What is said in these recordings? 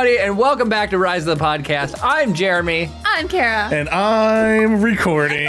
everybody, and welcome back to Rise of the Podcast. I'm Jeremy. I'm Kara. And I'm recording.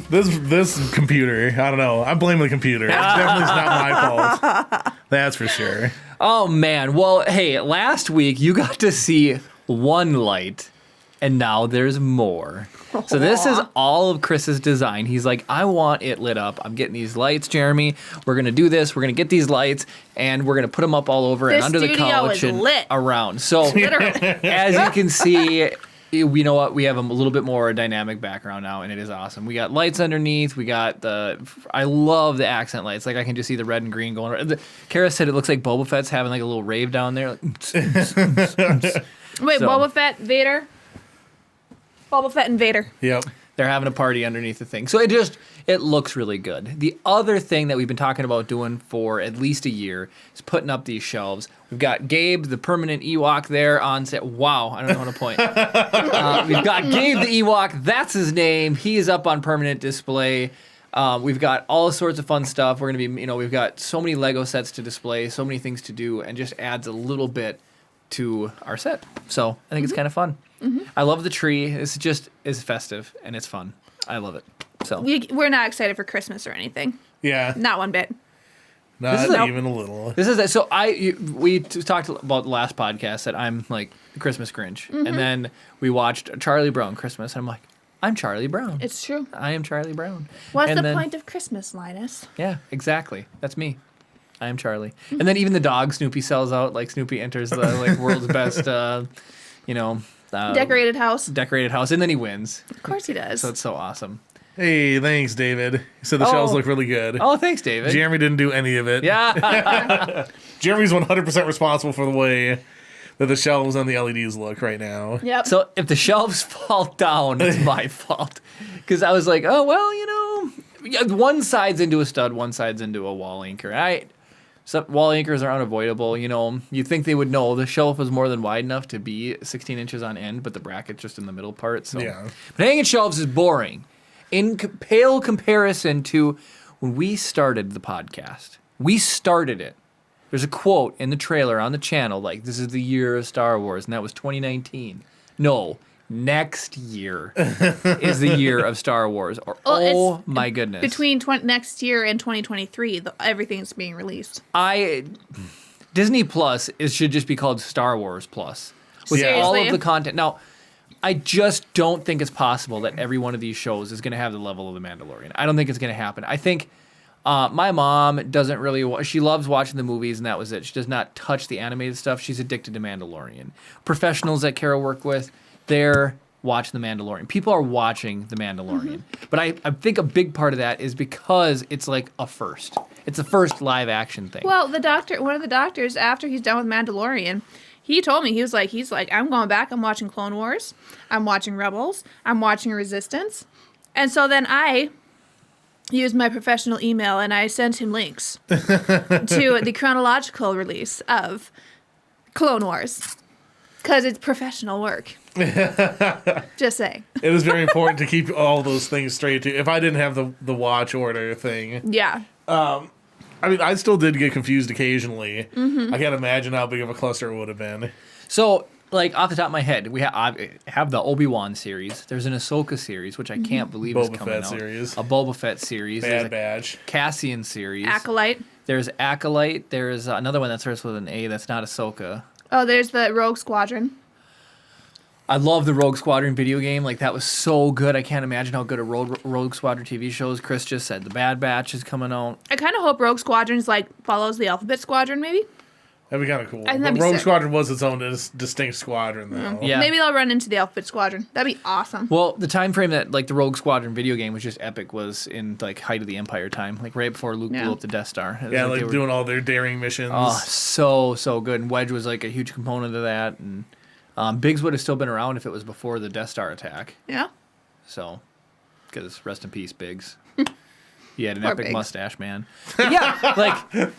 This computer, I don't know. I'm blaming the computer. It definitely is not my fault. That's for sure. Oh, man. Well, hey, last week you got to see one light, and now there's more. So this is all of Chris's design. He's like, I want it lit up. I'm getting these lights, Jeremy. We're going to do this. We're going to get these lights, and we're going to put them up all over and under the couch and lit. around. So as you can see, you know what? We have a little bit more dynamic background now, and it is awesome. We got lights underneath. We got I love the accent lights. Like, I can just see the red and green going around. Kara said it looks like Boba Fett's having like a little rave down there. Like, Wait, So- Boba Fett, Vader? Boba Fett and Vader. Yep. They're having a party underneath the thing. So it looks really good. The other thing that we've been talking about doing for at least a year is putting up these shelves. We've got Gabe, the permanent Ewok, there on set. Wow, I don't know how to point. We've got Gabe the Ewok. That's his name. He is up on permanent display. We've got all sorts of fun stuff. We're going to be, we've got so many Lego sets to display, so many things to do, and just adds a little bit to our set. So I think it's kind of fun. Mm-hmm. I love the tree. It's just is festive and it's fun. I love it. So We're not excited for Christmas or anything. Yeah. Not one bit. Not even a little. This is so we talked about the last podcast that I'm like the Christmas Grinch, and then we watched Charlie Brown Christmas, and I'm like, I'm Charlie Brown. It's true. I am Charlie Brown. What's And the then- point of Christmas, Linus? Yeah, exactly. That's me. I am Charlie. And then even the dog Snoopy sells out. Like Snoopy enters the like world's best, Decorated house. decorated house, and then he wins. Of course he does. So it's so awesome. Hey, thanks, David. He said the shelves look really good. Oh, thanks, David. Jeremy didn't do any of it. Yeah. Jeremy's 100% responsible for the way that the shelves and the LEDs look right now. Yep. So if the shelves fall down, it's my fault. Because I was like, oh, well, one side's into a stud, one side's into a wall anchor. So wall anchors are unavoidable. You think they would know the shelf is more than wide enough to be 16 inches on end, but the bracket's just in the middle part. So. Yeah. But hanging shelves is boring. In pale comparison to when we started the podcast. We started it. There's a quote in the trailer on the channel like, this is the year of Star Wars, and that was 2019. No, next year is the year of Star Wars. Oh my goodness. Between next year and 2023, everything's being released. Disney Plus should just be called Star Wars Plus. With all of the content. Now, I just don't think it's possible that every one of these shows is going to have the level of The Mandalorian. I don't think it's going to happen. I think my mom doesn't really... She loves watching the movies, and that was it. She does not touch the animated stuff. She's addicted to Mandalorian. Professionals that Kara work with, they're watching The Mandalorian. People are watching The Mandalorian. Mm-hmm. But I think a big part of that is because it's like a first. It's a first live action thing. Well, one of the doctors, after he's done with Mandalorian... He told me, he's like, I'm going back, I'm watching Clone Wars, I'm watching Rebels, I'm watching Resistance. And so then I used my professional email and I sent him links to the chronological release of Clone Wars. Because it's professional work. Just saying. It is very important to keep all those things straight, too. If I didn't have the watch order thing... Yeah. I still did get confused occasionally. Mm-hmm. I can't imagine how big of a cluster it would have been. So, like, off the top of my head, I have the Obi-Wan series. There's an Ahsoka series, which I can't believe is coming out. Series. A Boba Fett series. Bad Batch. Cassian series. Acolyte. There's Acolyte. There's another one that starts with an A that's not Ahsoka. Oh, there's the Rogue Squadron. I love the Rogue Squadron video game. Like, that was so good. I can't imagine how good a Rogue Squadron TV show is. Chris just said the Bad Batch is coming out. I kind of hope Rogue Squadron's follows the Alphabet Squadron, maybe. That'd be kind of cool. I think But that'd be Rogue sick. Squadron was its own distinct squadron, though. Yeah. Maybe they'll run into the Alphabet Squadron. That'd be awesome. Well, the time frame that the Rogue Squadron video game was just epic was in height of the Empire time, right before Luke blew up the Death Star. Yeah, they were doing all their daring missions. Oh, so good. And Wedge was a huge component of that, and Biggs would have still been around if it was before the Death Star attack. Yeah. So, because rest in peace, Biggs. He had an Poor epic Biggs. mustache, man. But yeah,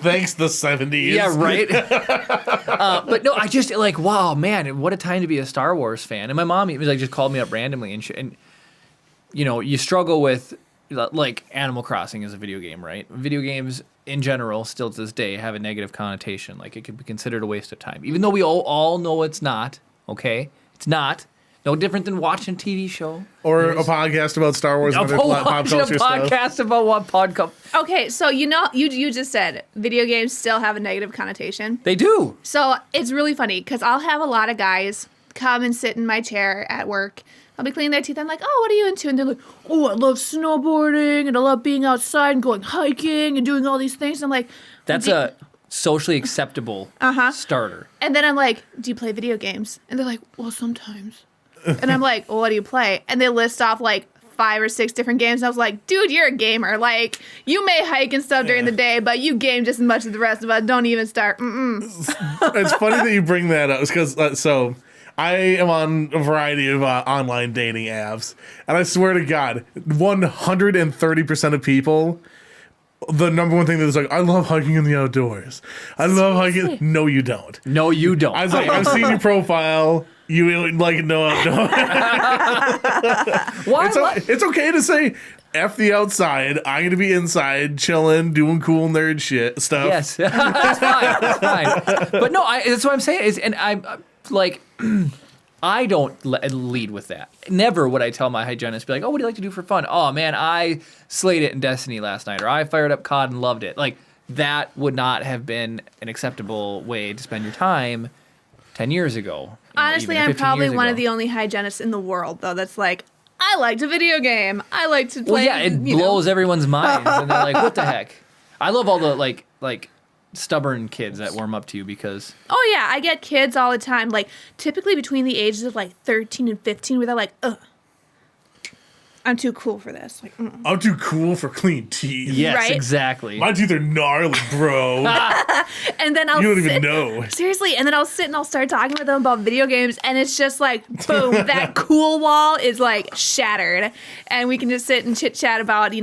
Thanks, the 70s. Yeah, right. But no, I just wow, man, what a time to be a Star Wars fan. And my mom even just called me up randomly, and you struggle with like Animal Crossing is a video game, right? Video games in general, still to this day, have a negative connotation. Like, it could be considered a waste of time, even though we all know it's not. Okay, it's not. No different than watching a TV show Or a podcast about Star Wars and other pop culture stuff. Podcast about what podcast. Okay, so you just said video games still have a negative connotation. They do. So it's really funny because I'll have a lot of guys come and sit in my chair at work. I'll be cleaning their teeth. I'm like, oh, what are you into? And they're like, oh, I love snowboarding and I love being outside and going hiking and doing all these things. I'm like, that's a socially acceptable starter. And then I'm like, do you play video games? And they're like, well, sometimes. And I'm like, well, what do you play? And they list off like 5 or 6 different games. And I was like, dude, you're a gamer. Like, you may hike and stuff during the day, but you game just as much as the rest of us. Don't even start. It's funny that you bring that up because so I am on a variety of online dating apps, and I swear to God, 130% of people, the number one thing that is like, I love hiking in the outdoors. I love hiking. No, you don't. No, you don't. I was like, I've seen your profile. You like no. Why? It's okay to say F the outside. I'm gonna be inside, chilling, doing cool nerd shit stuff. Yes, that's fine. That's fine. But no, that's what I'm saying is, and I'm like, I don't lead with that. Never would I tell my hygienist, be like, oh, what do you like to do for fun? Oh man, I slayed it in Destiny last night, or I fired up COD and loved it. Like, that would not have been an acceptable way to spend your time 10 years ago. Honestly, I'm probably one of the only hygienists in the world, though, that's like, I like to video game. I like to play. Well, yeah, it blows everyone's minds, and they're like, "What the heck?" I love all the like stubborn kids that warm up to you because. Oh yeah, I get kids all the time, like typically between the ages of like 13 and 15, where they're like, "Ugh, I'm too cool for this." Like, I'm too cool for clean teeth. Yes, right? Exactly. My teeth are gnarly, bro. And then You don't even know. Seriously, and then I'll sit and I'll start talking with them about video games, and it's just like, boom, that cool wall is like shattered, and we can just sit and chit chat about,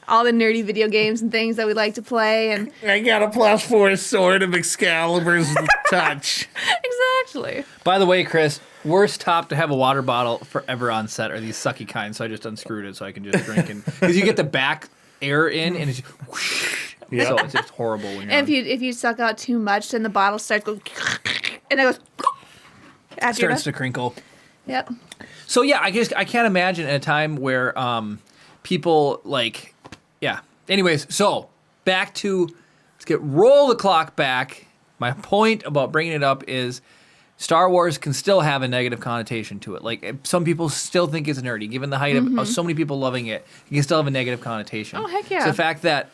all the nerdy video games and things that we like to play, and I got a +4 sword of Excalibur's touch. exactly. By the way, Chris, worst top to have a water bottle forever on set are these sucky kinds. So I just unscrewed it so I can just drink, and because you get the back air in, and it's just whoosh. Yeah. So it's just horrible when you're And if you suck out too much, then the bottle starts going, and it goes. After starts to crinkle. Yep. So yeah, I can't imagine a time where people like, yeah. Anyways, so back to roll the clock back. My point about bringing it up is Star Wars can still have a negative connotation to it. Like, some people still think it's nerdy, given the height of so many people loving it. It can still have a negative connotation. Oh, heck yeah. So the fact that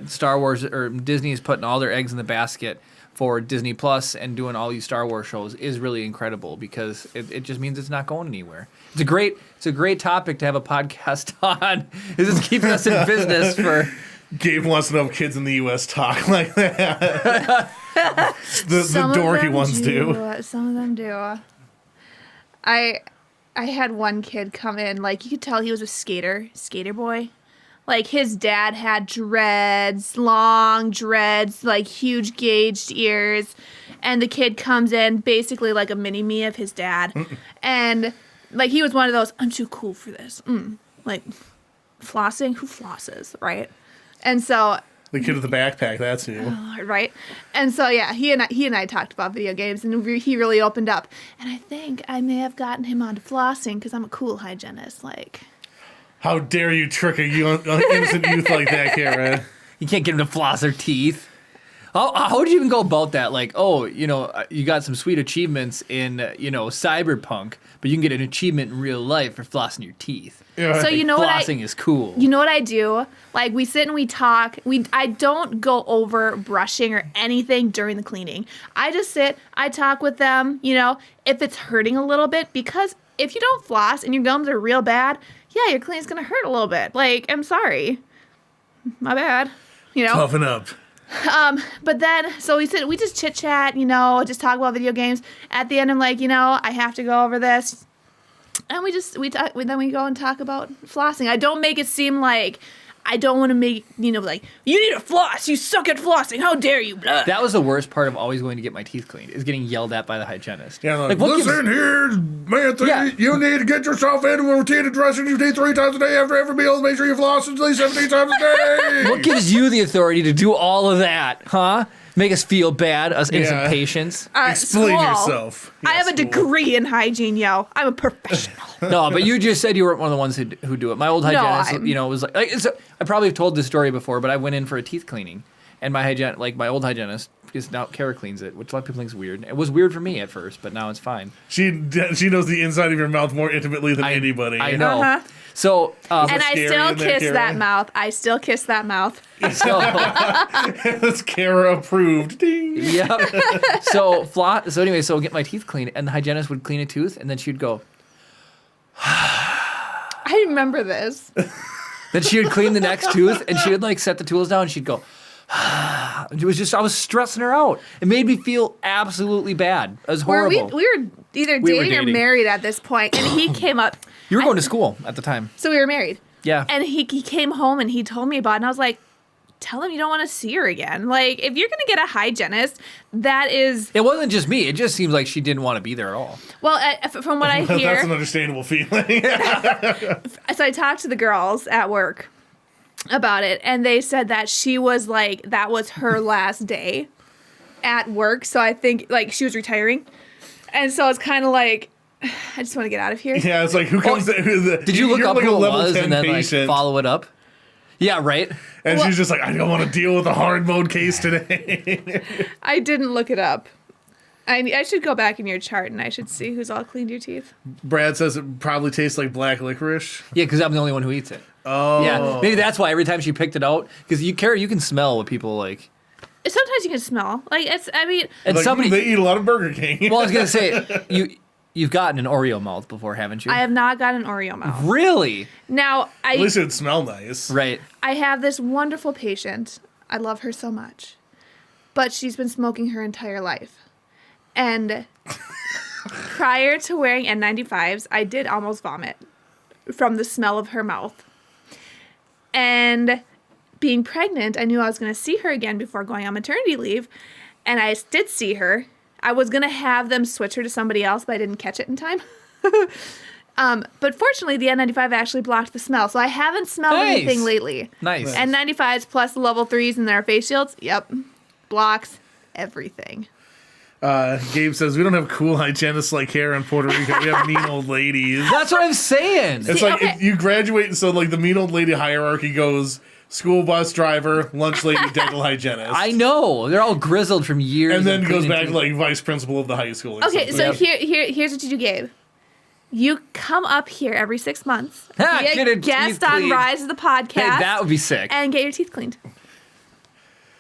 Star Wars or Disney is putting all their eggs in the basket for Disney Plus and doing all these Star Wars shows is really incredible, because it just means it's not going anywhere. It's a great topic to have a podcast on. This is keeping us in business for. Gabe wants to know if kids in the U.S. talk like that. the dorky ones do. Some of them do. I had one kid come in, like, you could tell he was a skater boy. Like, his dad had dreads, long dreads, like huge gauged ears. And the kid comes in basically like a mini-me of his dad. And, like, he was one of those, I'm too cool for this. Like, flossing? Who flosses, right? And so... The kid with the backpack, that's who. Right? And so, yeah, he and I talked about video games, and he really opened up. And I think I may have gotten him onto flossing because I'm a cool hygienist, like... How dare you trick a innocent youth like that, Kara? You can't get them to floss their teeth. How would you even go about that? Like, oh, you got some sweet achievements in, Cyberpunk, but you can get an achievement in real life for flossing your teeth. Yeah. So you know flossing is cool. You know what I do? Like, we sit and we talk. I don't go over brushing or anything during the cleaning. I just sit, I talk with them, if it's hurting a little bit, because if you don't floss and your gums are real bad, yeah, your cleaning's gonna hurt a little bit. Like, I'm sorry. My bad. Toughen up. But then, so we just chit chat, just talk about video games. At the end, I'm like, I have to go over this. And we go and talk about flossing. I don't make it seem like I don't want to make, like, you need to floss. You suck at flossing. How dare you? Blah. That was the worst part of always going to get my teeth cleaned, is getting yelled at by the hygienist. Yeah, like, what listen here, man. Yeah. You need to get yourself into a routine of brushing your teeth 3 times a day after every meal. Make sure you floss at least 17 times a day. What gives you the authority to do all of that, huh? Make us feel bad, us innocent patients. Explain School. yourself. I have a school. degree in hygiene, yo. I'm a professional. No, but you just said you weren't one of the ones who do it. My old hygienist, I'm- was like I probably have told this story before, but I went in for a teeth cleaning, and my old hygienist, because now Kara cleans it, which a lot of people think is weird. It was weird for me at first, but now it's fine. She knows the inside of your mouth more intimately than anybody. I know. Uh-huh. So, And I scary still in there, kiss Kara? that mouth. I still kiss that mouth. so That's Kara approved. Ding. yeah. So anyway, so get my teeth cleaned, and the hygienist would clean a tooth, and then she'd go. I remember this. Then she would clean the next tooth, and she would like set the tools down, and she'd go. It was just I was stressing her out. It made me feel absolutely bad. It was Were horrible. we were either We were dating or dating. married at this point, and he came up. You were going to school at the time. So we were married. Yeah. And he came home and he told me about it, and I was like, tell him you don't want to see her again. Like, if you're going to get a hygienist, that is... It wasn't just me. It just seems like she didn't want to be there at all. Well, from what I hear... That's an understandable feeling. So I talked to the girls at work about it, and they said that she was like, that was her last day at work. So I think, like, she was retiring. And so it's kind of like... I just want to get out of here. Yeah, it's like, who comes... Did you look up like who a it level was 10 and then patient, like follow it up? Yeah, right. and Well- she's just like, I don't want to deal with a hard mode case today. I didn't look it up. I should go back in your chart and I should see who's all cleaned your teeth. Brad says it probably tastes like black licorice. Yeah, because I'm the only one who eats it. Oh. Yeah, maybe that's why every time she picked it out, because you can smell what people like. Sometimes you can smell. Like, it's, I mean... And Like, somebody. they eat a lot of Burger King. Well, I was gonna say you've gotten an Oreo mouth before, haven't you? I have not got an Oreo mouth. Really? Now, At least it'd smell nice. Right. I have this wonderful patient. I love her so much. But she's been smoking her entire life. And prior to wearing N95s, I did almost vomit from the smell of her mouth. And being pregnant, I knew I was going to see her again before going on maternity leave. And I did see her. I was going to have them switch her to somebody else, but I didn't catch it in time. But fortunately, the N95 actually blocked the smell. So I haven't smelled Nice. anything lately. Nice. N95s plus the level 3s and their face shields, yep, blocks everything. Gabe says, we don't have cool hygienists like here in Puerto Rico. We have mean old ladies. That's what I'm saying. It's See, like okay. if you graduate, so like the mean old lady hierarchy goes school bus driver, lunch lady, dental hygienist. I know they're all grizzled from years. And then of goes cleaning back to teeth. like vice principal of the high school. or Okay, something. so here's what you do, Gabe. You come up here every 6 months, Ha, be get a her guest teeth on cleaned. Rise of the Podcast, Hey, that would be sick. and get your teeth cleaned.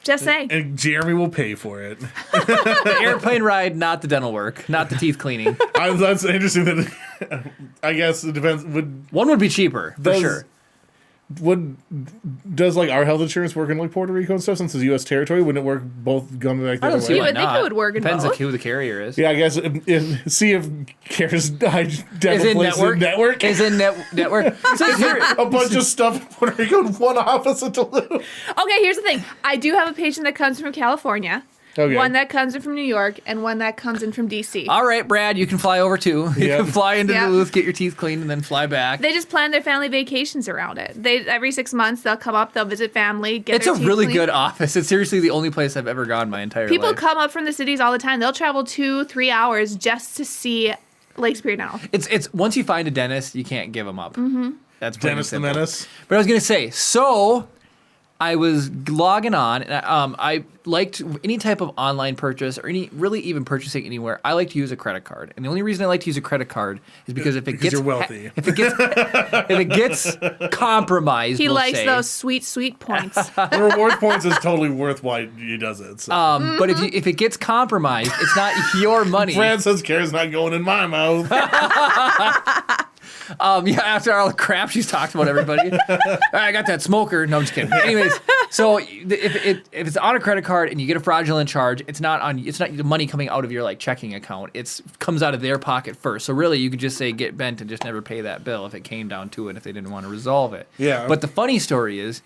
Just saying. And Jeremy will pay for it. The airplane ride, not the dental work, not the teeth cleaning. That's interesting. That I guess it depends. One would be cheaper for sure. Does like our health insurance work in like Puerto Rico and stuff since it's U.S. territory? Wouldn't it work both coming back the I other don't see way? You why would think it not. would work in Depends both. on who the carrier is. Yeah, I guess see if Kara's Is dental in place network. in network. Is in network. So here, A bunch of stuff in Puerto Rico in one office in Duluth. Okay, here's the thing. I do have a patient that comes from California, Okay. one that comes in from New York, and one that comes in from D.C. all right, Brad, you can fly over too. You Yep. can fly into Yep. Duluth, get your teeth cleaned, and then fly back. They just plan their family vacations around it. They every 6 months they'll come up, they'll visit family. Get It's their a teeth really cleaned. good office. It's seriously the only place I've ever gone my entire People life. come up from the cities all the time. They'll travel 2-3 hours just to see Lake Superior Dental. It's once you find a dentist, you can't give them up. Mm-hmm. That's plain and Dennis the simple. Menace. But I was gonna say, so I was logging on, and I liked any type of online purchase or really even purchasing anywhere. I like to use a credit card, and the only reason I like to use a credit card is because if it Because gets you're wealthy. if it gets compromised, He we'll likes say. those sweet points. The reward points is totally worth why he does it. So. But if it gets compromised, it's not your money. Brad says Kara's not going in my mouth. Yeah, after all the crap she's talked about everybody. I got that smoker. No, I'm just kidding. Anyways, So if it's on a credit card and you get a fraudulent charge, it's not the money coming out of your like checking account. It comes out of their pocket first. So really, you could just say get bent and just never pay that bill if it came down to it, if they didn't want to resolve it. Yeah. But the funny story is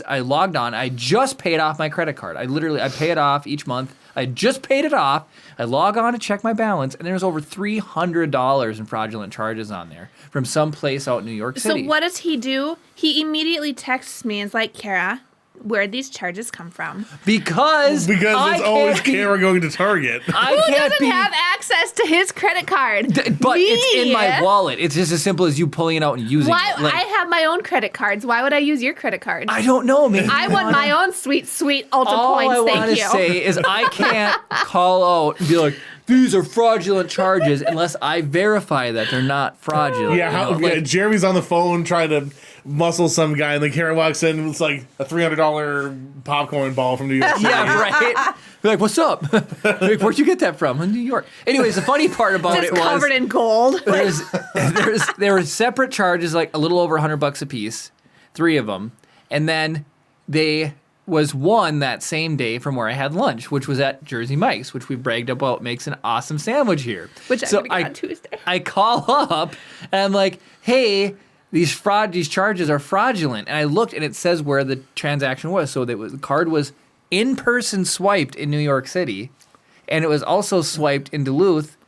I logged on. I just paid off my credit card. I pay it off each month. I just paid it off. I log on to check my balance, and there's over $300 in fraudulent charges on there from some place out in New York City. So what does he do? He immediately texts me and is like, Kara, where'd these charges come from? Because there's always Kara going to Target. Who doesn't have access to his credit card? But Me. it's in my wallet. It's just as simple as you pulling it out and using Why? it. Like, I have my own credit cards. Why would I use your credit card? I don't know, man. I want my own sweet ultra All points. I want Thank to you. say is I can't call out and be like, these are fraudulent charges unless I verify that they're not fraudulent. Yeah, Jeremy's on the phone trying to muscle some guy, and then Kara walks in and it's like a $300 popcorn ball from New York City. Yeah, right? Be like, what's up? Like, where'd you get that from? In New York. Anyways, the funny part about Just it was covered in gold. there were separate charges, like a little over $100 a piece, 3 of them, and then they was one that same day from where I had lunch, which was at Jersey Mike's, which we bragged about makes an awesome sandwich here. Which I'm gonna get on Tuesday. I call up and I'm like, hey, these charges are fraudulent. And I looked and it says where the transaction was. So the card was in person swiped in New York City, and it was also swiped in Duluth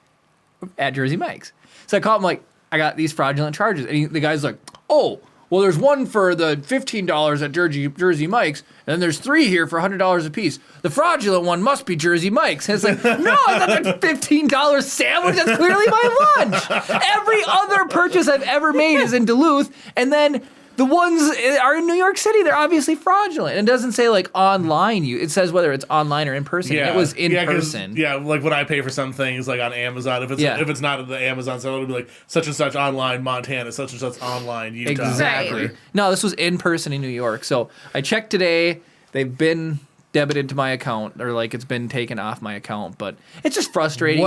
at Jersey Mike's. So I called him like, I got these fraudulent charges. And the guy's like, oh, well, there's one for the $15 at Jersey Mike's, and then there's 3 here for $100 a piece. The fraudulent one must be Jersey Mike's. And it's like, no, that's a $15 sandwich. That's clearly my lunch. Every other purchase I've ever made is in Duluth, and then the ones are in New York City. They're obviously fraudulent. It doesn't say like online. It says whether it's online or in person. Yeah. It was in person. Yeah, like when I pay for some things like on Amazon, if it's not at the Amazon sale, it'll be like such and such online Montana, such and such online Utah. Exactly. Right. No, this was in person in New York. So I checked today. They've been debited to my account, or like it's been taken off my account. But it's just frustrating.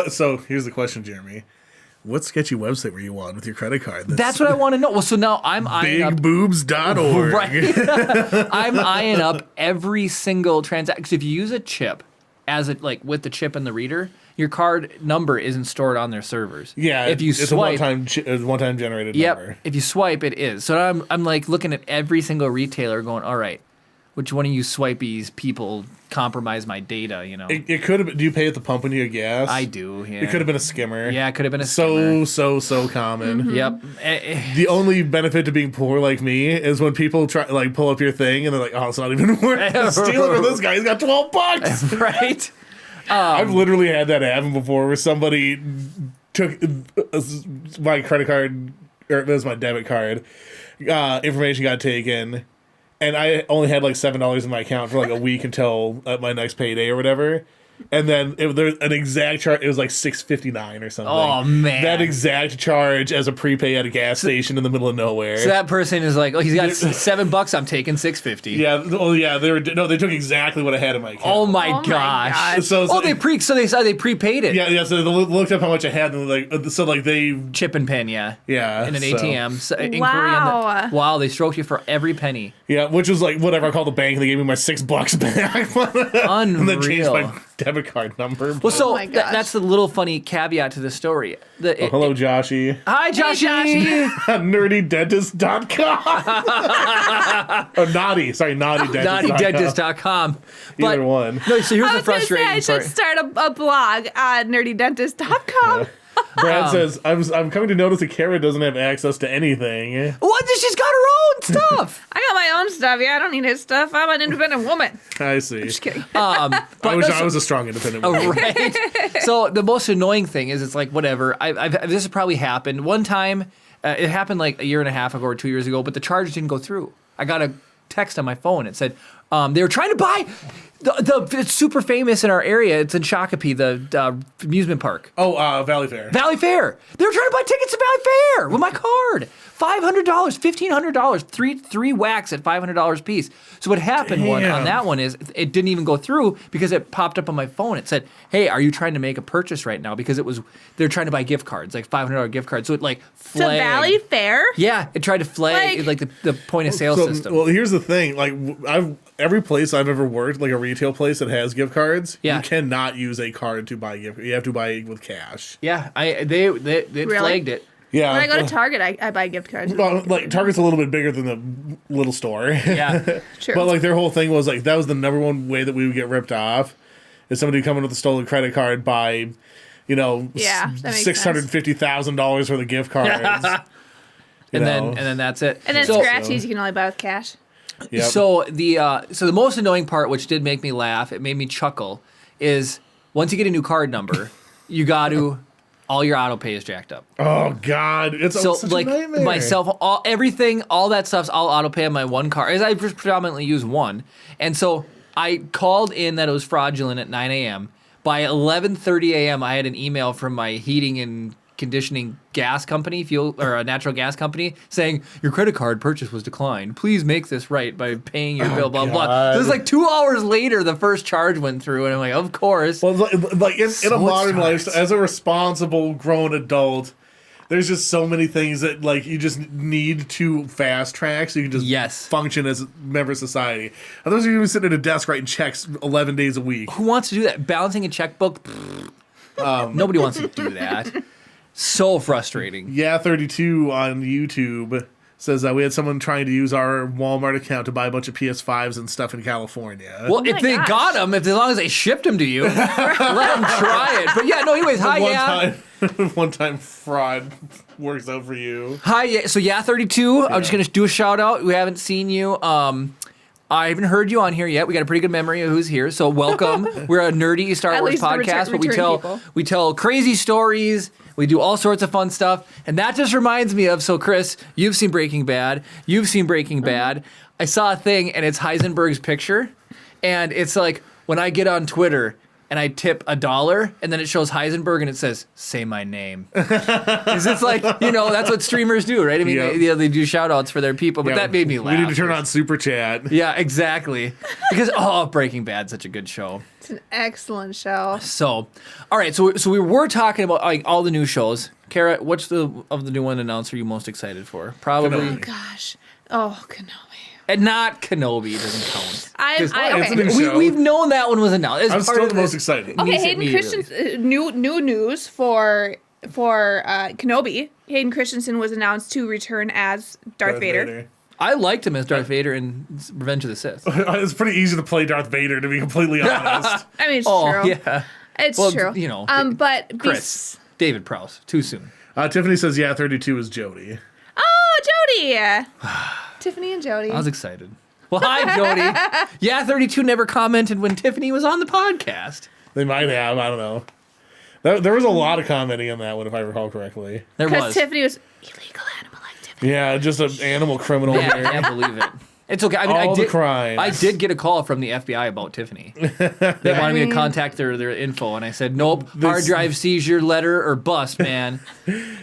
So here's the question, Jeremy. What sketchy website were you on with your credit card? That's what I want to know. Well, so now I'm eyeing up bigboobs.org. Right. I'm eyeing up every single transaction. Because if you use a chip, with the chip and the reader, your card number isn't stored on their servers. Yeah, if you it's swipe, a one-time generated number. If you swipe, it is. So I'm like looking at every single retailer, going, all right, which one of you swipies people compromise my data? You know, It could have been. Do you pay at the pump when you get gas? I do. Yeah. It could have been a skimmer. Yeah, it could have been a skimmer. So common. Mm-hmm. Yep. The only benefit to being poor like me is when people try pull up your thing and they're like, "Oh, it's not even worth stealing from this guy. He's got $12." Right. I've literally had that happen before, where somebody took my credit card, or it was my debit card. Information got taken, and I only had like $7 in my account for like a week until my next payday or whatever. And then there's an exact charge. It was like $6.59 or something. Oh man, that exact charge as a prepay at a gas station in the middle of nowhere. So that person is like, oh, he's got $7. I'm taking $6.50. Yeah. Oh yeah. They took exactly what I had in my account. Oh my gosh. gosh. So they prepaid it. Yeah. So they looked up how much I had, and they Chip and pin, yeah. Yeah. In an ATM. So, inquiry Wow. Wow, they stroked you for every penny. Yeah, which was like whatever. I called the bank and they gave me my $6 back. Unreal. And then changed my debit card number. Well, so my gosh. that's the little funny caveat to the story. Hello, Joshy. Hi, Joshy. NerdyDentist.com. Or Naughty. Sorry, NaughtyDentist.com. NaughtyDentist.com. Either one. No, so here's I the was going to say frustrating I should part. start a blog on nerdydentist.com. Brad says, I'm coming to notice that Kara doesn't have access to anything. What? She's got her own stuff. I got my own stuff. Yeah, I don't need his stuff. I'm an independent woman. I see. Just kidding. I wish I was a strong independent woman. Right. So the most annoying thing is it's like, whatever. This has probably happened. One time, it happened like a year and a half ago or 2 years ago, but the charge didn't go through. I got a text on my phone. It said they were trying to buy it's super famous in our area. It's in Shakopee, the amusement park. Oh, Valley Fair. Valley Fair. They were trying to buy tickets to Valley Fair with my card. $500, $1,500, three whacks at $500 a piece. So what happened on that one is it didn't even go through because it popped up on my phone. It said, "Hey, are you trying to make a purchase right now?" Because they're trying to buy gift cards, like $500 gift cards. So it like flagged. To Valley Fair? Yeah, it tried to flag like the point of sale system. Well, here's the thing. Like every place I've ever worked, like a retail place that has gift cards, you cannot use a card to buy gift. You have to buy with cash. Yeah, they flagged it. Yeah. When I go to Target, I buy gift cards. Well, like Target's a little bit bigger than the little store. Yeah, true. But like their whole thing was like that was the number one way that we would get ripped off is somebody come in with a stolen credit card, buy, $650,000 worth of gift cards. and then that's it. And then scratchies you can only buy with cash. Yep. So the most annoying part, which did make me laugh, it made me chuckle, is once you get a new card number, you got to. All your auto pay is jacked up. Oh God, it's such a nightmare. Myself, everything, all that stuff's all auto pay on my one card. As I just predominantly use one, and so I called in that it was fraudulent at 9 a.m. By 11:30 a.m., I had an email from my heating and conditioning gas company, a natural gas company, saying your credit card purchase was declined. Please make this right by paying your bill. Blah blah. So it was like 2 hours later, the first charge went through, and I'm like, of course. Well, like in a modern life, as a responsible grown adult, there's just so many things that like you just need to fast track so you can just function as a member of society. Otherwise, you're going to be sitting at a desk writing checks 11 days a week. Who wants to do that? Balancing a checkbook? Nobody wants to do that. So frustrating. Yeah, 32 on YouTube says we had someone trying to use our Walmart account to buy a bunch of PS5s and stuff in California. Well, if they got them, as long as they shipped them to you, let them try it. But yeah, no, anyways, One-time fraud works out for you. So 32, I'm just going to do a shout out. We haven't seen you. I haven't heard you on here yet. We got a pretty good memory of who's here, so welcome. We're a nerdy Star Wars podcast, but we tell crazy stories. We do all sorts of fun stuff, and that just reminds me of. So, Chris, you've seen Breaking Bad. I saw a thing, and it's Heisenberg's picture, and it's like when I get on Twitter and I tip $1, and then it shows Heisenberg, and it says, "Say my name." Because it's like, that's what streamers do, right? I mean, they do shout-outs for their people, but that made me laugh. We need to turn on Super Chat. Yeah, exactly. Because, Breaking Bad's such a good show. It's an excellent show. So, all right, so we were talking about like all the new shows. Kara, which of the new one announced are you most excited for? Probably. Oh, gosh. Oh, Kenobi. And not Kenobi doesn't count. Okay. We've known that one was announced. I'm still the most excited. Okay, Hayden Christensen. New news for Kenobi. Hayden Christensen was announced to return as Darth Vader. I liked him as Darth Vader in Revenge of the Sith. It's pretty easy to play Darth Vader, to be completely honest. I mean, it's true. Yeah, it's true. But Chris, David Prowse, too soon. Tiffany says, 32 is Jody. Oh, Jody. Tiffany and Jody. I was excited. Well, hi, Jody. 32 never commented when Tiffany was on the podcast. They might have. I don't know. There was a lot of commenting on that one, if I recall correctly. There was. Because Tiffany was illegal animal activity. Yeah, just an animal criminal here. I can't believe it. It's okay. I mean, I did get a call from the FBI about Tiffany. They wanted me to contact their info, and I said, nope, hard drive seizure letter or bust, man.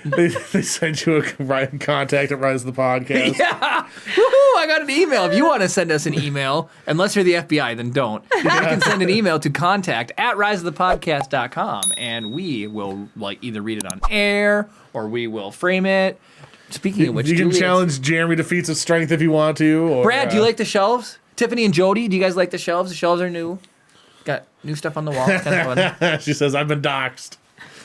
they sent you a contact at Rise of the Podcast. Yeah. Woohoo, I got an email. If you want to send us an email, unless you're the FBI, then don't. You can send an email to contact@riseofthepodcast.com, and we will either read it on air or we will frame it. Speaking of which, you can challenge Jeremy to feats of strength if you want to. Or, Brad, do you like the shelves? Tiffany and Jody, do you guys like the shelves? The shelves are new. Got new stuff on the wall. It's kind of fun. She says, I've been doxxed.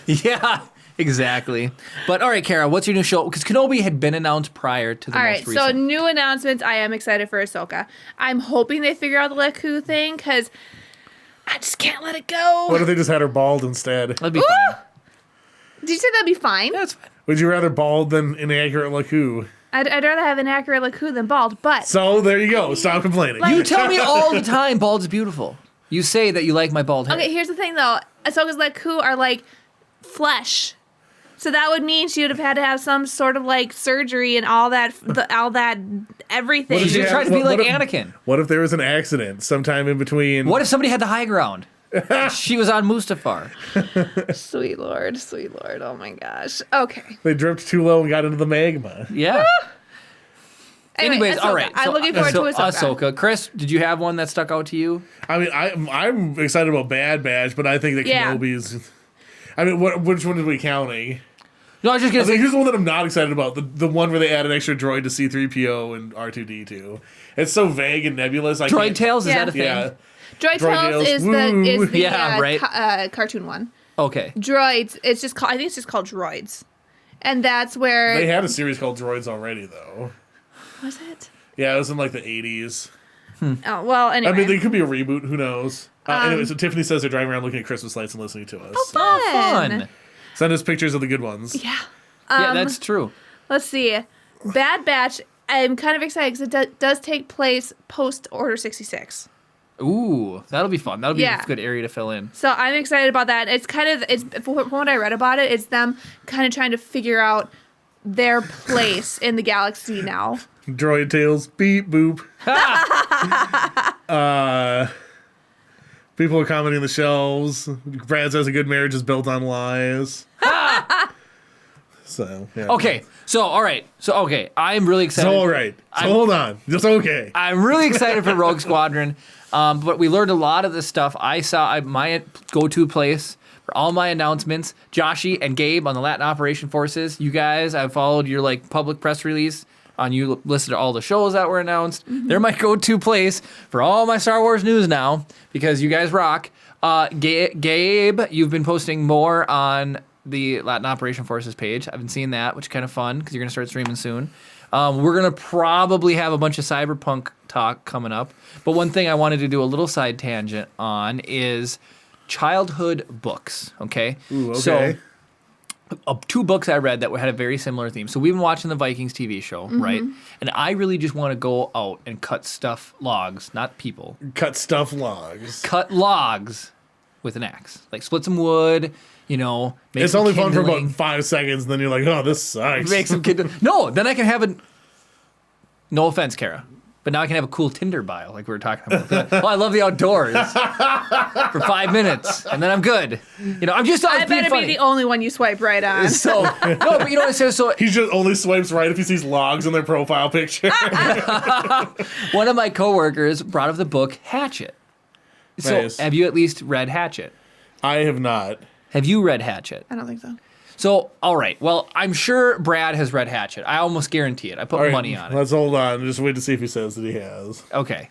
Yeah, exactly. But all right, Kara, what's your new show? Because Kenobi had been announced prior to the most recent. So new announcements. I am excited for Ahsoka. I'm hoping they figure out the Leku thing because I just can't let it go. What if they just had her bald instead? That'd be fine. Did you say that'd be fine? Yeah, that's fine. Would you rather bald than inaccurate Leku? I'd rather have an accurate Leku than bald, but... So, there you go. Stop complaining. You tell me all the time bald's beautiful. You say that you like my bald hair. Okay, here's the thing, though. Ahsoka's Leku are, flesh. So that would mean she would have had to have some sort of, surgery and all that everything. She's trying to be like Anakin. What if there was an accident sometime in between? What if somebody had the high ground? She was on Mustafar. Sweet Lord, sweet Lord. Oh my gosh. Okay. They dripped too low and got into the magma. Yeah. Anyway, Anyways, all Ahsoka. right. I'm looking forward to Ahsoka. Ahsoka. Chris, did you have one that stuck out to you? I mean, I'm excited about Bad Batch, but I think that Yeah. Kenobi's. I mean, which one are we counting? No, I was just I gonna think say. here's the one that I'm not excited about. The one where they add an extra droid to C-3PO and R2-D2. It's so vague and nebulous. I Droid can't- Tales, is Yeah. that a thing? Yeah. Droid Droid Tales Tales. is Woo. the Yeah, right. cartoon one. Okay. Droids. It's just called. I think it's just called Droids, and that's where. They had a series called Droids already, though. Was it? Yeah, it was in like the 80s. Oh well. Anyway. I mean, they could be a reboot. Who knows? Anyway, so Tiffany says they're driving around looking at Christmas lights and listening to us. Fun. Send us pictures of the good ones. Yeah. Yeah, that's true. Let's see. Bad Batch. I'm kind of excited because it does take place post Order 66. Ooh, that'll be fun. That'll be Yeah. a good area to fill in. So I'm excited about that. It's from what I read about it, it's them kind of trying to figure out their place in the galaxy now. Droid Tales, beep boop. People are commenting on the shelves. Brad says a good marriage is built on lies. So yeah. Okay, so all right, I'm really It's excited. all right. So hold on. It's okay. I'm really excited for Rogue Squadron, but we learned a lot of this stuff. My go-to place for all my announcements. Joshy and Gabe on the Latin Operation Forces. You guys, I've followed your public press release on you listed all the shows that were announced. They're my go-to place for all my Star Wars news now because you guys rock. Gabe, you've been posting more on the Latin Operation Forces page. I've been seeing that, which is kind of fun because you're going to start streaming soon. We're going to probably have a bunch of Cyberpunk talk coming up. But one thing I wanted to do a little side tangent on is childhood books, okay? Ooh, okay. So, two books I read that had a very similar theme. So we've been watching the Vikings TV show, right? And I really just want to go out and cut logs, not people. Cut stuff logs. Cut logs with an axe. Like split some wood, make It's some only fun for kindling. about 5 seconds, and then you're like, oh, this sucks. Make some kindling. No, then I can have no offense, Kara. But now I can have a cool Tinder bio, like we were talking about. I love the outdoors for 5 minutes, and then I'm good. I'm just I being better funny. be the only one you swipe right on. So no, but what it says. So He just only swipes right if he sees logs in their profile picture. one of my coworkers brought up the book Hatchet. So Nice. have you at least read Hatchet? I have not. Have you read Hatchet? I don't think so. So all right, well I'm sure Brad has read Hatchet. I almost guarantee it. I put All right, money on it. Let's hold on. Just wait to see if he says that he has. Okay.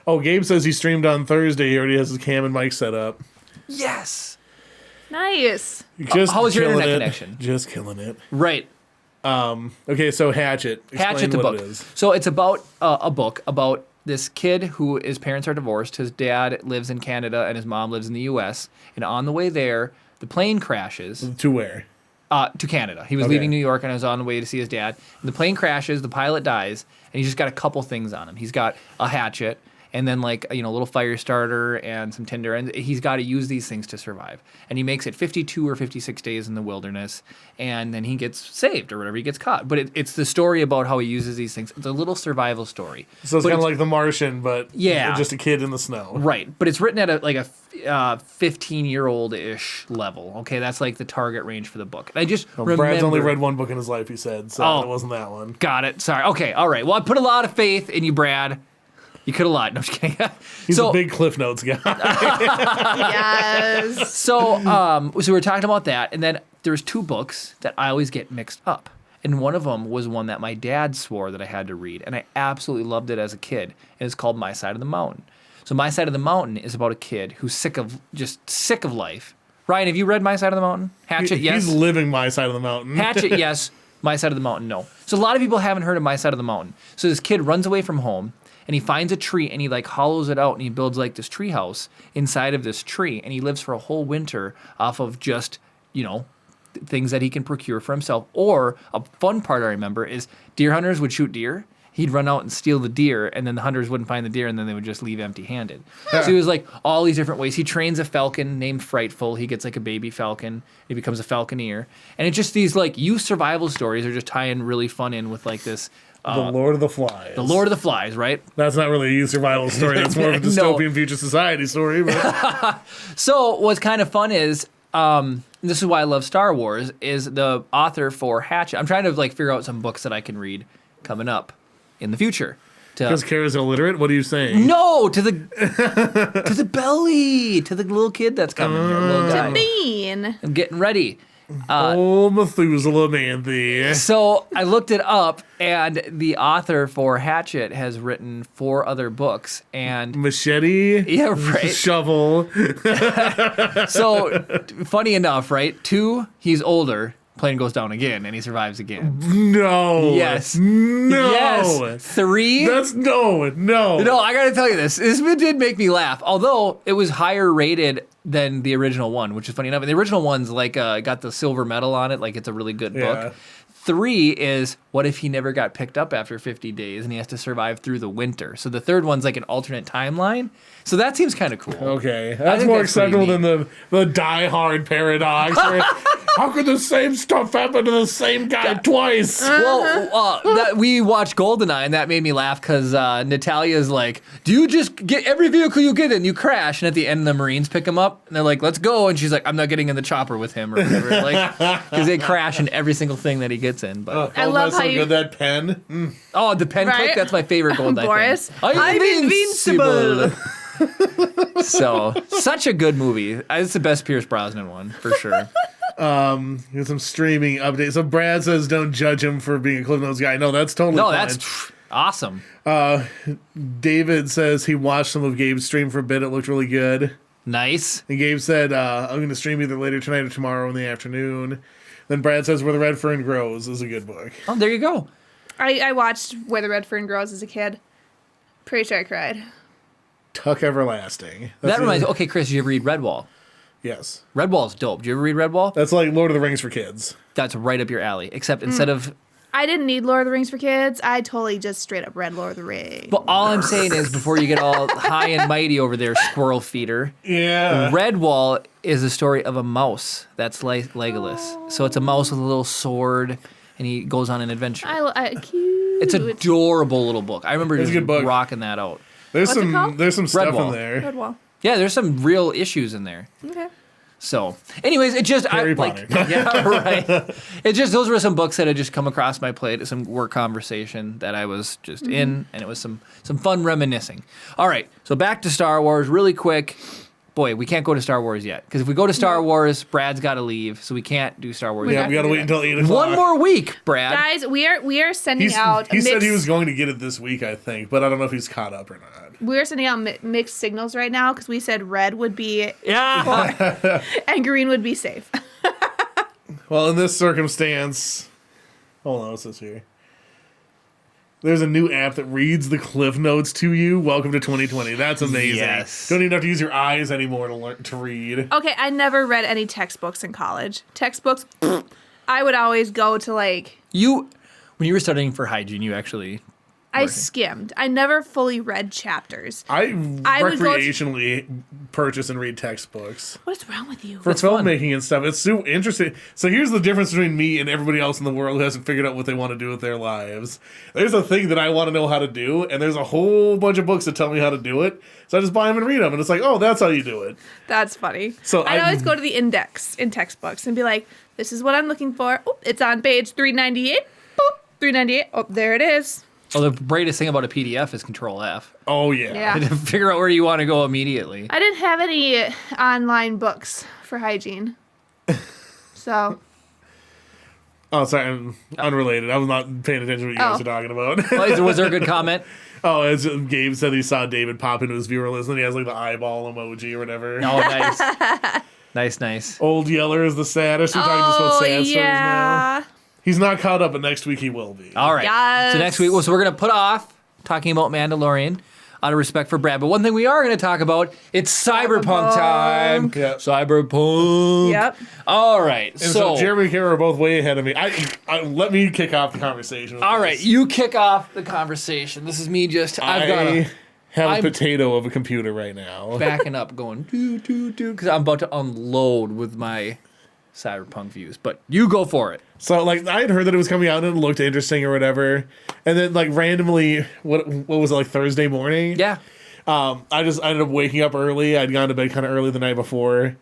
Oh, Gabe says he streamed on Thursday. He already has his cam and mic set up. Yes. Nice. Just how was your killing internet it. connection? Just killing it. Right. Okay, so Hatchet. Explain Hatchet the what book. it is. So it's about a book about this kid who his parents are divorced. His dad lives in Canada and his mom lives in the U.S. And on the way there, the plane crashes To where? to Canada. He was Okay. leaving New York and was on the way to see his dad. And the plane crashes. The pilot dies, and he's just got a couple things on him. He's got a hatchet. And then a little fire starter and some tinder, and he's got to use these things to survive. And he makes it 52 or 56 days in the wilderness, and then he gets saved or whatever. He gets caught, but it's the story about how he uses these things. It's a little survival story. So it's But kind of like The Martian, but Yeah. just a kid in the snow. right, but it's written at a 15-year-old-ish level. Okay, that's like the target range for the book. And I just remember. Brad's only read one book in his life, he said, so Oh. it wasn't that one. Got it. Sorry. Okay. All right. Well, I put a lot of faith in you, Brad. You could have lied. No, I'm just kidding. He's a big Cliff Notes guy. Yes. So we were talking about that, and then there's two books that I always get mixed up. And one of them was one that my dad swore that I had to read, and I absolutely loved it as a kid. And it's called My Side of the Mountain. So My Side of the Mountain is about a kid who's sick of life. Ryan, have you read My Side of the Mountain? Hatchet, yes. He's living My Side of the Mountain. Hatchet, yes. My Side of the Mountain, no. So a lot of people haven't heard of My Side of the Mountain. So this kid runs away from home, and he finds a tree, and he hollows it out, and he builds this tree house inside of this tree, and he lives for a whole winter off of just, things that he can procure for himself. Or a fun part I remember is deer hunters would shoot deer, he'd run out and steal the deer, and then the hunters wouldn't find the deer, and then they would just leave empty-handed. So he was like all these different ways. He trains a falcon named Frightful. He gets like a baby falcon. He becomes a falconeer, and it's just these like youth survival stories are just tying really fun in with like this. The Lord of the Flies. The Lord of the Flies, right? That's not really a youth survival story. That's more of a dystopian future society story. But. So what's kind of fun is. This is why I love Star Wars. Is the author for Hatchet? I'm trying to like figure out some books that I can read coming up in the future. Because Kara's illiterate? What are you saying? No, to the to the belly, to the little kid that's coming here, little guy. Bean. I'm getting ready. Methuselah Manthe. So I looked it up, and the author for Hatchet has written 4 other books, and Machete. yeah, right. Shovel. So funny enough, right? 2, he's older. Plane goes down again, and he survives again. No. Yes. No. Yes. 3. That's no. No, I gotta tell you this. This did make me laugh. Although it was higher rated than the original one, which is funny enough. And the original one's like got the silver medal on it, like it's a really good book. 3 is what if he never got picked up after 50 days and he has to survive through the winter. So the third one's like an alternate timeline. So that seems kind of cool. Okay, that's more acceptable than the Die Hard paradox. Where how could the same stuff happen to the same guy twice? Well, we watched GoldenEye, and that made me laugh because Natalia's like, do you just get every vehicle you get in, you crash, and at the end the Marines pick him up, and they're like, let's go, and she's like, I'm not getting in the chopper with him, or whatever, like, because they crash in every single thing that he gets in. But I love how you... good, that pen. Oh, the pen click, that's my favorite GoldenEye Boris, thing. I'm invincible. So, such a good movie. It's the best Pierce Brosnan one, for sure. Here's some streaming updates. So Brad says don't judge him for being a Cliff Notes guy. No, that's totally fine. That's awesome. David says he watched some of Gabe's stream for a bit. It looked really good. Nice. And Gabe said, I'm going to stream either later tonight or tomorrow in the afternoon. Then Brad says Where the Red Fern Grows is a good book. Oh, there you go. I watched Where the Red Fern Grows as a kid. Pretty sure I cried. Tuck Everlasting. That reminds me. Okay, Chris, did you ever read Redwall? Yes. Redwall's dope. Did you ever read Redwall? That's like Lord of the Rings for kids. That's right up your alley. Except instead of... I didn't need Lord of the Rings for kids. I totally just straight up read Lord of the Rings. But all I'm saying is, before you get all high and mighty over there, squirrel feeder, Yeah. Redwall is a story of a mouse that's like Legolas. So it's a mouse with a little sword, and he goes on an adventure. Cute. It's an adorable little book. I remember It's a just good book. rocking that out. There's What's it called? some stuff Redwall. in there. Redwall. Yeah, there's some real issues in there. Okay. So, anyways, it just Harry Potter. Yeah, right. It just those were some books that had just come across my plate, some work conversation that I was just in, and it was some fun reminiscing. All right, so back to Star Wars really quick. Boy, we can't go to Star Wars yet because if we go to Star Wars, Brad's got to leave, so we can't do Star Wars. Yeah, yet. we got to wait until 8 o'clock. One more week, Brad. Guys, we are sending out. He said he was going to get it this week, I think, but I don't know if he's caught up or not. We're sending out mixed signals right now because we said red would be Yeah. and green would be safe. Well, in this circumstance, hold on, what's this here? There's a new app that reads the Cliff Notes to you. Welcome to 2020. That's amazing. Yes. Don't even have to use your eyes anymore to learn to read. Okay, I never read any textbooks in college. Textbooks, I would always go to when When you were studying for hygiene, you actually... I skimmed. I never fully read chapters. I would go recreationally purchase and read textbooks. What's wrong with you? For It's fun. filmmaking and stuff. It's so interesting. So here's the difference between me and everybody else in the world who hasn't figured out what they want to do with their lives. There's a thing that I want to know how to do, and there's a whole bunch of books that tell me how to do it. So I just buy them and read them, and it's like, oh, that's how you do it. That's funny. So I'd always go to the index in textbooks and be like, this is what I'm looking for. Oh, it's on page 398. Boop, 398. Oh, there it is. Oh, the greatest thing about a PDF is Control F. Oh, yeah. Yeah. To figure out where you want to go immediately. I didn't have any online books for hygiene. So, Oh, sorry. I'm unrelated. I was not paying attention to what you guys Oh. were talking about. Was there a good comment? Oh, as Gabe said, he saw David pop into his viewer list, and he has like the eyeball emoji or whatever. Oh, nice. Nice. Old Yeller is the saddest. We're talking just about sad stories now. yeah. He's not caught up, but next week he will be. All right. Yes. So next week, so we're going to put off talking about Mandalorian out of respect for Brad. But one thing we are going to talk about, it's Cyberpunk time. Yeah. Cyberpunk. Yep. All right. And so Jeremy and Kara are both way ahead of me. Let me kick off the conversation. All right, you kick off the conversation. This is me just, I have a potato of a computer right now. backing up going, because I'm about to unload with my Cyberpunk views. But you go for it. So, like, I had heard that it was coming out and it looked interesting or whatever. And then, like, randomly, what was it, like, Thursday morning? Yeah. I just ended up waking up early. I'd gone to bed kind of early the night before.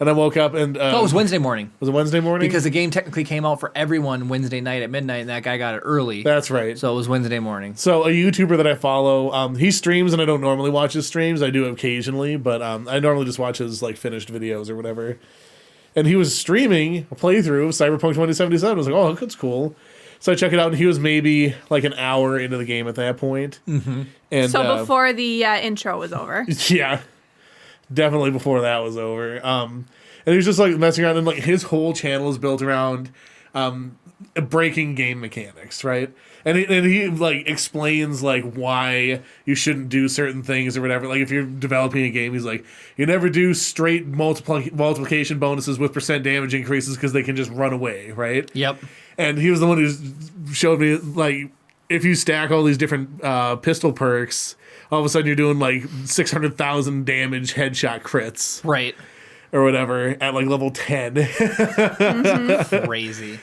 And I woke up and... No, it was Wednesday morning. Was it Wednesday morning? Because the game technically came out for everyone Wednesday night at midnight, and that guy got it early. That's right. So it was Wednesday morning. So a YouTuber that I follow, he streams, and I don't normally watch his streams. I do occasionally, but I normally just watch his, like, finished videos or whatever. And he was streaming a playthrough of Cyberpunk 2077. I was like, oh, that's cool. So I check it out, and he was maybe like an hour into the game at that point. Mm-hmm. And So before the intro was over. yeah, definitely before that was over. And he was just like messing around, and like his whole channel is built around breaking game mechanics, right? And he like explains like why you shouldn't do certain things or whatever. Like if you're developing a game, he's like, you never do straight multiplication bonuses with % damage increases because they can just run away, right? Yep. And he was the one who showed me like if you stack all these different pistol perks, all of a sudden you're doing like 600,000 damage headshot crits. Right. Or whatever at like level 10. Crazy.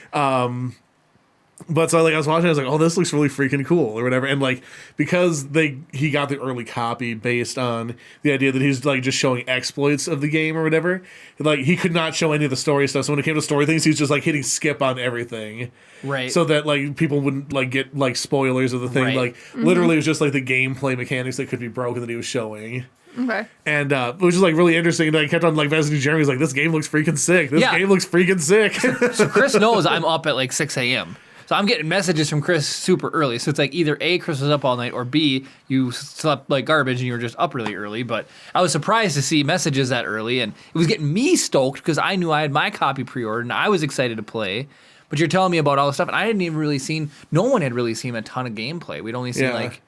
But so like I was watching, I was like, oh, this looks really freaking cool or whatever. And like because he got the early copy based on the idea that he's like just showing exploits of the game or whatever. Like he could not show any of the story stuff. So when it came to story things, he's just like hitting skip on everything. Right. So that like people wouldn't like get like spoilers of the thing. Right. Like literally it was just like the gameplay mechanics that could be broken that he was showing. Okay. And it was just like really interesting. And I kept on like messaging Jeremy. He's like, "This game looks freaking sick. This game looks freaking sick." So Chris knows I'm up at like 6 a.m. So I'm getting messages from Chris super early. So it's like either A, Chris was up all night, or B, you slept like garbage and you were just up really early. But I was surprised to see messages that early, and it was getting me stoked because I knew I had my copy pre-ordered and I was excited to play. But you're telling me about all the stuff, and I hadn't even really seen. No one had really seen a ton of gameplay. We'd only seen like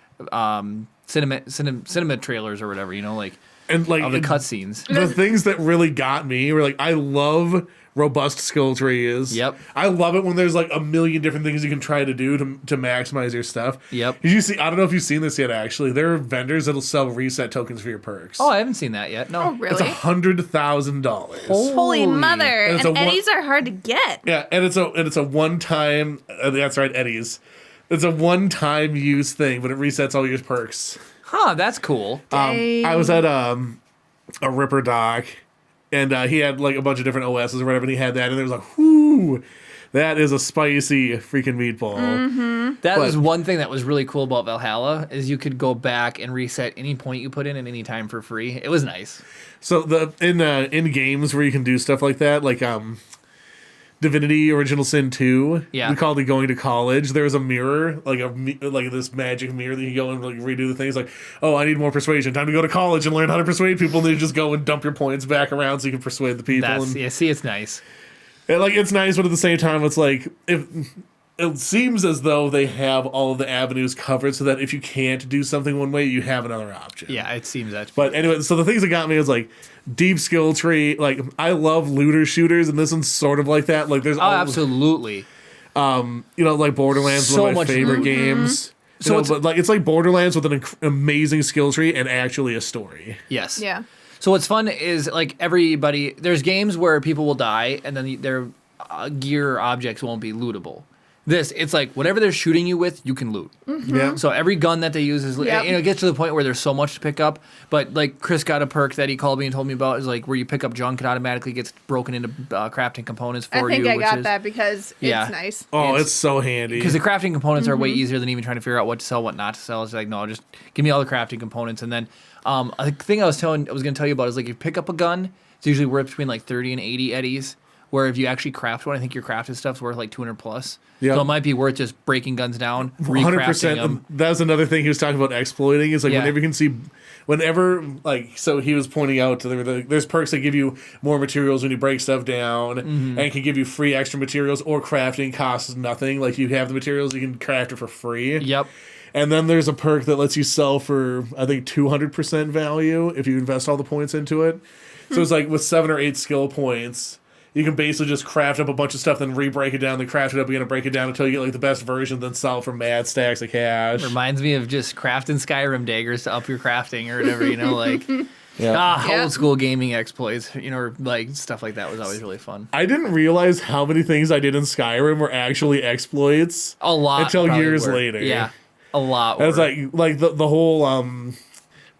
cinema trailers or whatever, you know, like. And like of the cutscenes. The things that really got me were like, I love robust skill trees. Yep. I love it when there's like a million different things you can try to do to maximize your stuff. Yep. Did you see? I don't know if you've seen this yet. Actually, there are vendors that'll sell reset tokens for your perks. Oh, I haven't seen that yet. No. Oh, really? It's $100,000. Holy mother! And it's And a one- Eddies are hard to get. Yeah, and it's a one time. That's right, Eddie's. It's a one-time use thing, but it resets all your perks. Huh, that's cool. I was at a Ripper Doc, and he had like a bunch of different OSs or whatever, and he had that, and there was like, whoo, that is a spicy freaking meatball. Mm-hmm. That was one thing that was really cool about Valhalla, is you could go back and reset any point you put in at any time for free. It was nice. So in games where you can do stuff like that, like Divinity Original Sin 2, yeah, we called it going to college. There was a mirror, like this magic mirror that you go and like redo the things. Like, oh, I need more persuasion. Time to go to college and learn how to persuade people. And then you just go and dump your points back around so you can persuade the people. See, it's nice. And, like, it's nice, but at the same time, it's like it seems as though they have all of the avenues covered, so that if you can't do something one way, you have another option. Yeah, it seems that. But anyway, so the things that got me is like deep skill tree. Like I love looter shooters, and this one's sort of like that. Like there's absolutely. Like Borderlands, one of my favorite games. So but like it's like Borderlands with an amazing skill tree and actually a story. Yes. Yeah. So what's fun is like there's games where people will die and then their gear or objects won't be lootable. It's like whatever they're shooting you with, you can loot. Mm-hmm. Yeah. So every gun that they use is, it gets to the point where there's so much to pick up. But like Chris got a perk that he called me and told me about, is like where you pick up junk, it automatically gets broken into crafting components for you. I think I got that because it's nice. Oh, it's so handy. Because the crafting components are way easier than even trying to figure out what to sell, what not to sell. It's like, no, just give me all the crafting components. And then the thing I was going to tell you about is like, if you pick up a gun, it's usually worth between like 30 and 80 eddies. where if you actually craft one, I think your crafted stuff's worth like 200 plus. Yep. So it might be worth just breaking guns down, 100%. recrafting them. That was another thing he was talking about exploiting. Is like Yeah. whenever you can see, whenever like so he was pointing out to there's perks that give you more materials when you break stuff down, and can give you free extra materials, or crafting costs nothing. Like you have the materials, you can craft it for free. Yep. And then there's a perk that lets you sell for I think 200% value if you invest all the points into it. So it's like with 7 or 8 skill points, you can basically just craft up a bunch of stuff, then re-break it down, then craft it up again and break it down until you get like the best version, then sell for mad stacks of cash. Reminds me of just crafting Skyrim daggers to up your crafting or whatever, like Yeah. old school gaming exploits, or like stuff like that was always really fun. I didn't realize how many things I did in Skyrim were actually exploits. A lot Until probably years were. later. Yeah, a lot. It was were. like the whole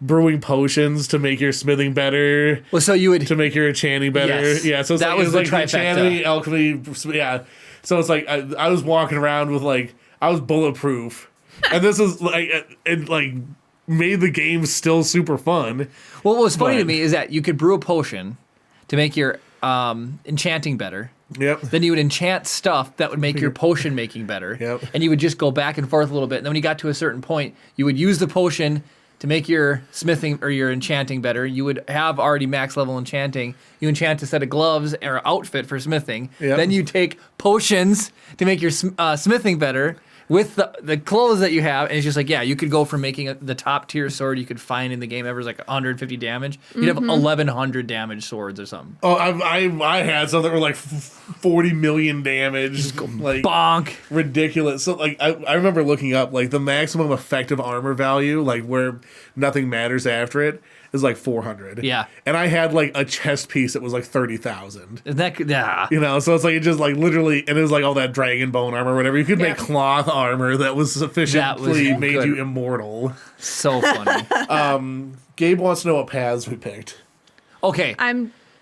brewing potions to make your smithing better, well, so you would to make your enchanting better. Yes. Yeah, so it's That like, was it the was like trifecta. enchanting, alchemy, yeah. So it's like I was walking around with like I was bulletproof, and this is like it like made the game still super fun. Well, what was funny to But- me is that you could brew a potion to make your enchanting better. Yep. Then you would enchant stuff that would make your potion making better. Yep. And you would just go back and forth a little bit. And then when you got to a certain point, you would use the potion to make your smithing or your enchanting better. You would have already max level enchanting. You enchant a set of gloves or outfit for smithing. Yep. Then you take potions to make your smithing better with the clothes that you have. And it's just like, yeah, you could go from making the top tier sword you could find in the game ever is like 150 damage. You'd have 1,100 damage swords or something. Oh, I had some that were like 40 million damage, like Bonk. ridiculous. So like I remember looking up like the maximum effective armor value, like where nothing matters after it, is like 400. Yeah. And I had like a chest piece that was like 30,000. Isn't that, yeah. You know, so it's like it just like literally, and it was like all that dragon bone armor, or whatever. You could make cloth armor that was sufficiently made good. you immortal. So funny. Gabe wants to know what paths we picked. Okay.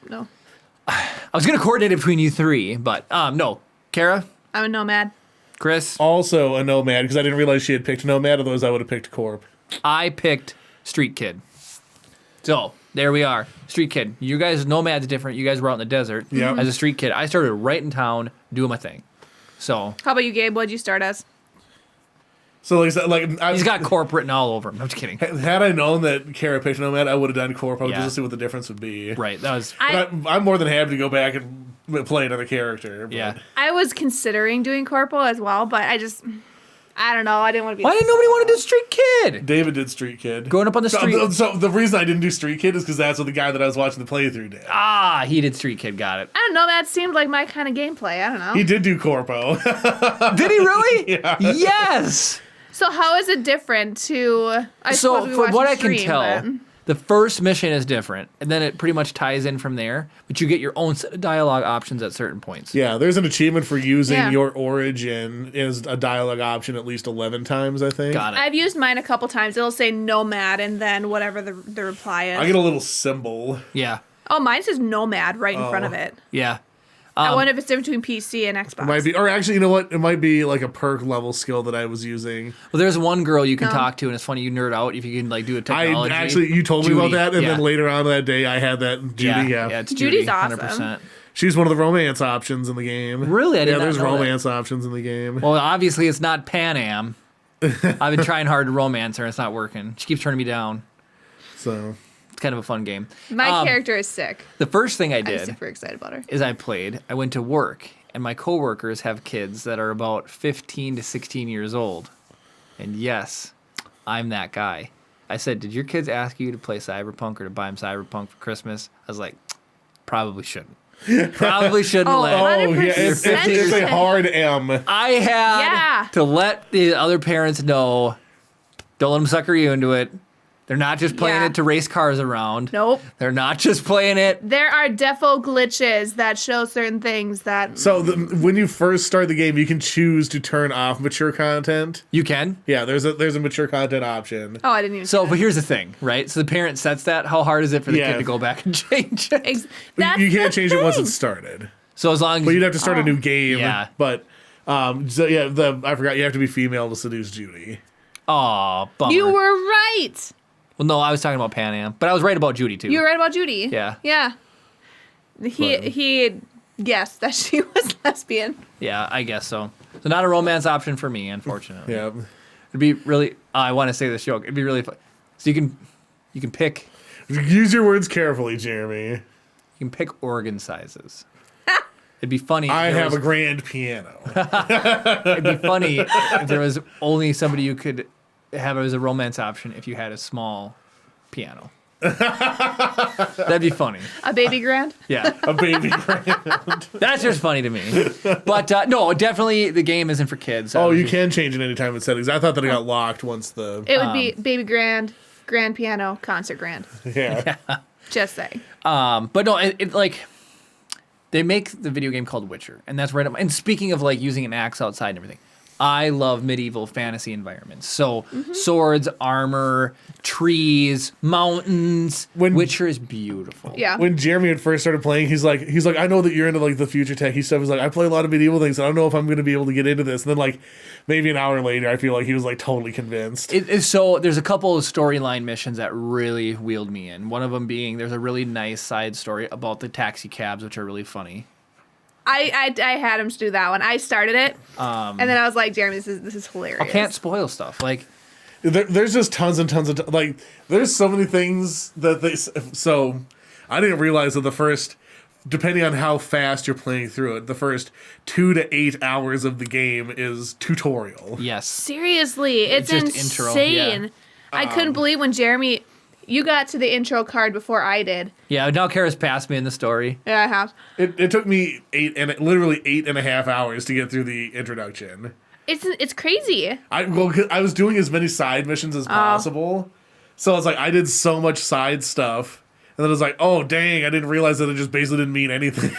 No. I was going to coordinate it between you three, but no. Kara, I'm a nomad. Chris, Also a nomad, because I didn't realize she had picked nomad, otherwise I would have picked Corp. I picked Street Kid. So there we are. Street Kid. You guys, Nomad's different. You guys were out in the desert. Yeah. As a Street Kid, I started right in town doing my thing. So How about you, Gabe? What'd you start as? So like he's got Corp written all over him. I'm just kidding. had I known that Kara picked nomad, I would have done Corp. I would Yeah. just see what the difference would be. Right. That was. But I'm more than happy to go back and play another character. But Yeah. I was considering doing corporal as well, but I don't know. I didn't want to be. Why didn't nobody want to do Street Kid? David did Street Kid. Growing up on the street. So the reason I didn't do Street Kid is because that's what the guy that I was watching the playthrough did. He did Street Kid. Got it. I don't know. That seemed like my kind of gameplay. I don't know. He did do Corpo. Did he really? Yeah. Yes. So how is it different to? I So suppose we from watched what the I can stream, tell, but- the first mission is different, and then it pretty much ties in from there. But you get your own set of dialogue options at certain points. Yeah, there's an achievement for using Yeah. your origin as a dialogue option at least 11 times, I think. Got it. I've used mine a couple times. It'll say nomad and then whatever the reply is. I get a little symbol. Yeah. Oh, mine says nomad right in front of it. Yeah. I wonder if it's different between PC and Xbox. It might be, or actually, you know what? It might be like a perk level skill that I was using. Well, there's one girl you can No. talk to, and it's funny you nerd out if you can like do a technology. I actually, you told me Judy, about that, and yeah. then later on that day, I had that Judy. Yeah, it's Judy's Judy, awesome. 100%. she's one of the romance options in the game. Really? I did Yeah, not there's know that. romance options in the game. Well, obviously it's not Pan Am. I've been trying hard to romance her, and it's not working. She keeps turning me down. So It's kind of a fun game. My character is sick. The first thing I I'm did super excited about her. is I went to work, and my coworkers have kids that are about 15 to 16 years old. And yes, I'm that guy. I said, did your kids ask you to play Cyberpunk or to buy them Cyberpunk for Christmas? I was like, probably shouldn't. Probably shouldn't Oh, let. oh yeah, 100%. it's a hard M. I had Yeah. to let the other parents know, don't let them sucker you into it. They're not just playing Yeah. it to race cars around. Nope. They're not just playing it. There are defo glitches that show certain things that. So when you first start the game, you can choose to turn off mature content. You can. Yeah, there's a mature content option. Oh, I didn't even. So, see but here's the thing, right? So the parent sets that. How hard is it for the Yeah. kid to go back and change it? that. That's You can't the change it once thing. it's started. So as long as But you'd have to start a new game. Yeah. But so yeah, I forgot you have to be female to seduce Judy. Aw, bummer. You were right. Well, no, I was talking about Pan Am, but I was right about Judy too. You were right about Judy. Yeah. Yeah. He Yes, that she was lesbian. Yeah, I guess so. So not a romance option for me, unfortunately. Yeah. It'd be really. I want to say this joke. It'd be really fun. So you can pick. Use your words carefully, Jeremy. You can pick organ sizes. It'd be funny. I if there have was- a grand piano. It'd be funny if there was only somebody you could have as a romance option if you had a small piano. That'd be funny. A baby grand? Yeah, A baby grand. that's just funny to me. But no, definitely the game isn't for kids. Oh, you can change it anytime in settings. I thought that it got locked once the. It would be baby grand, grand piano, concert grand. Yeah. Just saying. But no, it like they make the video game called Witcher, and that's right up. And speaking of like using an axe outside and everything, I love medieval fantasy environments. So swords, armor, trees, mountains. Witcher is beautiful. Yeah. When Jeremy had first started playing, he's like, I know that you're into like the future techie stuff. He's like, I play a lot of medieval things. I don't know if I'm going to be able to get into this. And then like maybe an hour later, I feel like he was like totally convinced. So there's a couple of storyline missions that really wheeled me in. One of them being there's a really nice side story about the taxi cabs, which are really funny. I had him to do that one. I started it, and then I was like, Jeremy, this is hilarious. I can't spoil stuff. Like There's just tons and tons of like. There's so many things that they. So I didn't realize that the first, depending on how fast you're playing through it, the first 2 to 8 hours of the game is tutorial. yes, Seriously, it's just insane. intro, yeah. I couldn't believe when Jeremy, you got to the intro card before I did. yeah. Now Kara's passed me in the story. Yeah, I have. It took me literally 8.5 hours to get through the introduction. It's crazy. I was doing as many side missions as possible, so I was like, I did so much side stuff, and then I was like, oh dang, I didn't realize that it just basically didn't mean anything.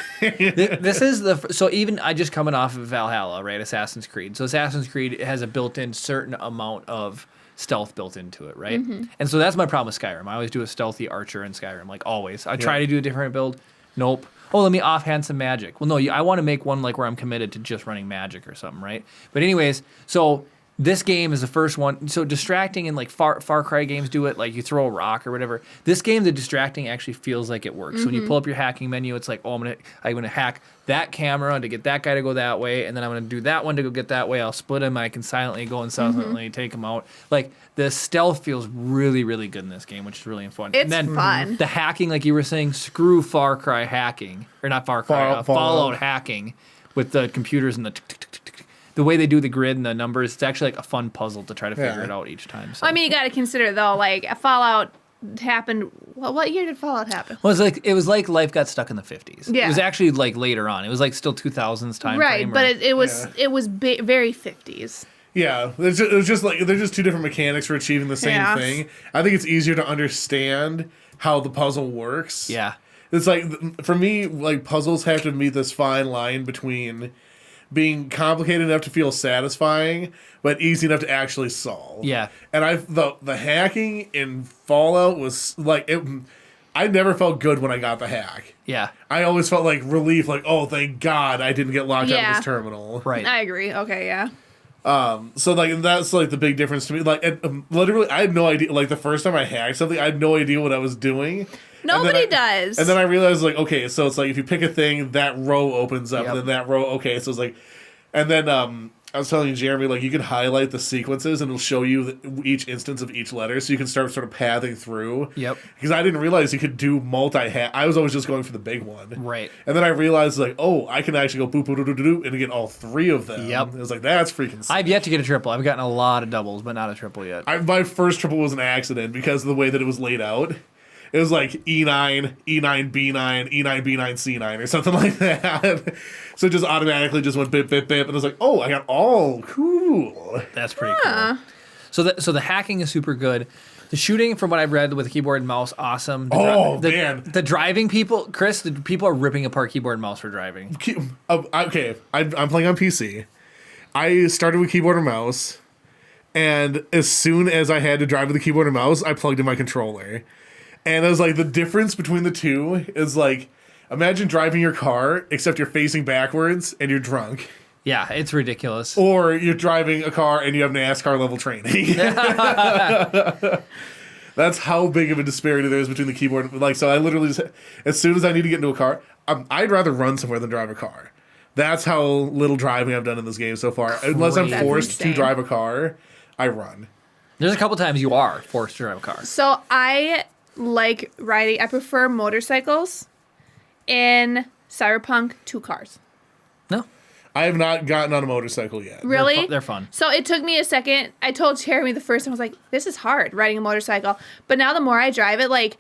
This is so even I just coming off of Valhalla, right? Assassin's Creed. So Assassin's Creed has a built-in certain amount of stealth built into it, right? And so that's my problem with Skyrim. I always do a stealthy archer in Skyrim, like always. I try to do a different build. Nope. Oh, let me offhand some magic. Well, no, I want to make one like where I'm committed to just running magic or something, right? But anyways, so this game is the first one. So distracting and like Far Cry games do it, like you throw a rock or whatever. This game, the distracting actually feels like it works. So when you pull up your hacking menu, it's like, oh, I'm gonna hack that camera to get that guy to go that way, and then I'm gonna do that one to go get that way. I'll split him. I can silently go and silently take him out. Like the stealth feels really, really good in this game, which is really fun. It's and then fun. The hacking, like you were saying, screw Far Cry hacking, or not Far Cry, Fallout hacking with the computers and the tick, tick, tick, tick, tick. The way they do the grid and the numbers, it's actually like a fun puzzle to try to figure it out each time. So. I mean, you got to consider though, like Fallout happened. Well, what year did Fallout happen? Well, it was like life got stuck in the 50s. Yeah. It was actually like later on. It was like still 2000s time Right, frame. but it was very 50s. Yeah, it was just like they're just two different mechanics for achieving the same thing. I think it's easier to understand how the puzzle works. yeah. It's like for me, like puzzles have to meet this fine line between being complicated enough to feel satisfying, but easy enough to actually solve. Yeah. And the hacking in Fallout was like it. I never felt good when I got the hack. Yeah. I always felt like relief, like, oh, thank God I didn't get locked out of this terminal. Right. I agree. Okay, yeah. So like that's like the big difference to me. Like literally, I had no idea. Like the first time I hacked something, I had no idea what I was doing. Nobody does. And then I realized like, okay, so it's like if you pick a thing, that row opens up, Yep. and then that row. Okay, so it's like, and then I was telling you, Jeremy, like you can highlight the sequences and it'll show you each instance of each letter, so you can start sort of pathing through. Yep. Because I didn't realize you could do multi-hack. I was always just going for the big one. Right. And then I realized like, oh, I can actually go boop boop boop boop boop and get all three of them. Yep. It was like that's freaking sick. I've yet to get a triple. I've gotten a lot of doubles, but not a triple yet. My first triple was an accident because of the way that it was laid out. It was like E9, E9, B9, E9, B9, C9 or something like that. So it just automatically just went bip, bip, bip. And I was like, oh, I got all cool. That's pretty cool. So the hacking is super good. The shooting, from what I've read with keyboard and mouse, awesome. Man. The driving people, Chris, the people are ripping apart keyboard and mouse for driving. Okay, I'm playing on PC. I started with keyboard and mouse. And as soon as I had to drive with the keyboard and mouse, I plugged in my controller. And I was like, the difference between the two is like, imagine driving your car, except you're facing backwards and you're drunk. Yeah, it's ridiculous. Or you're driving a car and you have NASCAR level training. That's how big of a disparity there is between the keyboard. Like, so I literally just, as soon as I need to get into a car, I'd rather run somewhere than drive a car. That's how little driving I've done in this game so far. Unless I'm That's forced to insane. drive a car, I run. There's a couple times you are forced to drive a car. So I like riding. I prefer motorcycles in Cyberpunk to cars. No, I have not gotten on a motorcycle yet. Really? they're fun. So it took me a second. I told Jeremy the first time, I was like, this is hard riding a motorcycle. But now the more I drive it, like,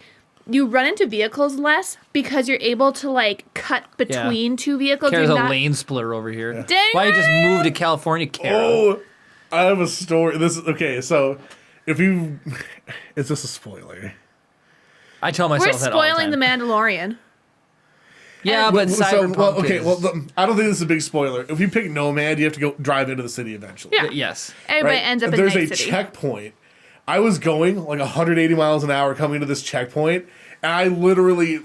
you run into vehicles less because you're able to, like, cut between two vehicles. Kara's You're a not- lane splitter over here. Dang Why you just it! move to California, Kara? Oh, I have a story. This is okay. So, if you, is this a spoiler? I tell myself We're that all the spoiling time. the Mandalorian. Yeah, but Cyberpunk I don't think this is a big spoiler. If you pick Nomad, you have to go drive into the city eventually. Yeah. yes. Everybody Right? ends up in There's Night a City. checkpoint. I was going like 180 miles an hour coming to this checkpoint, and I literally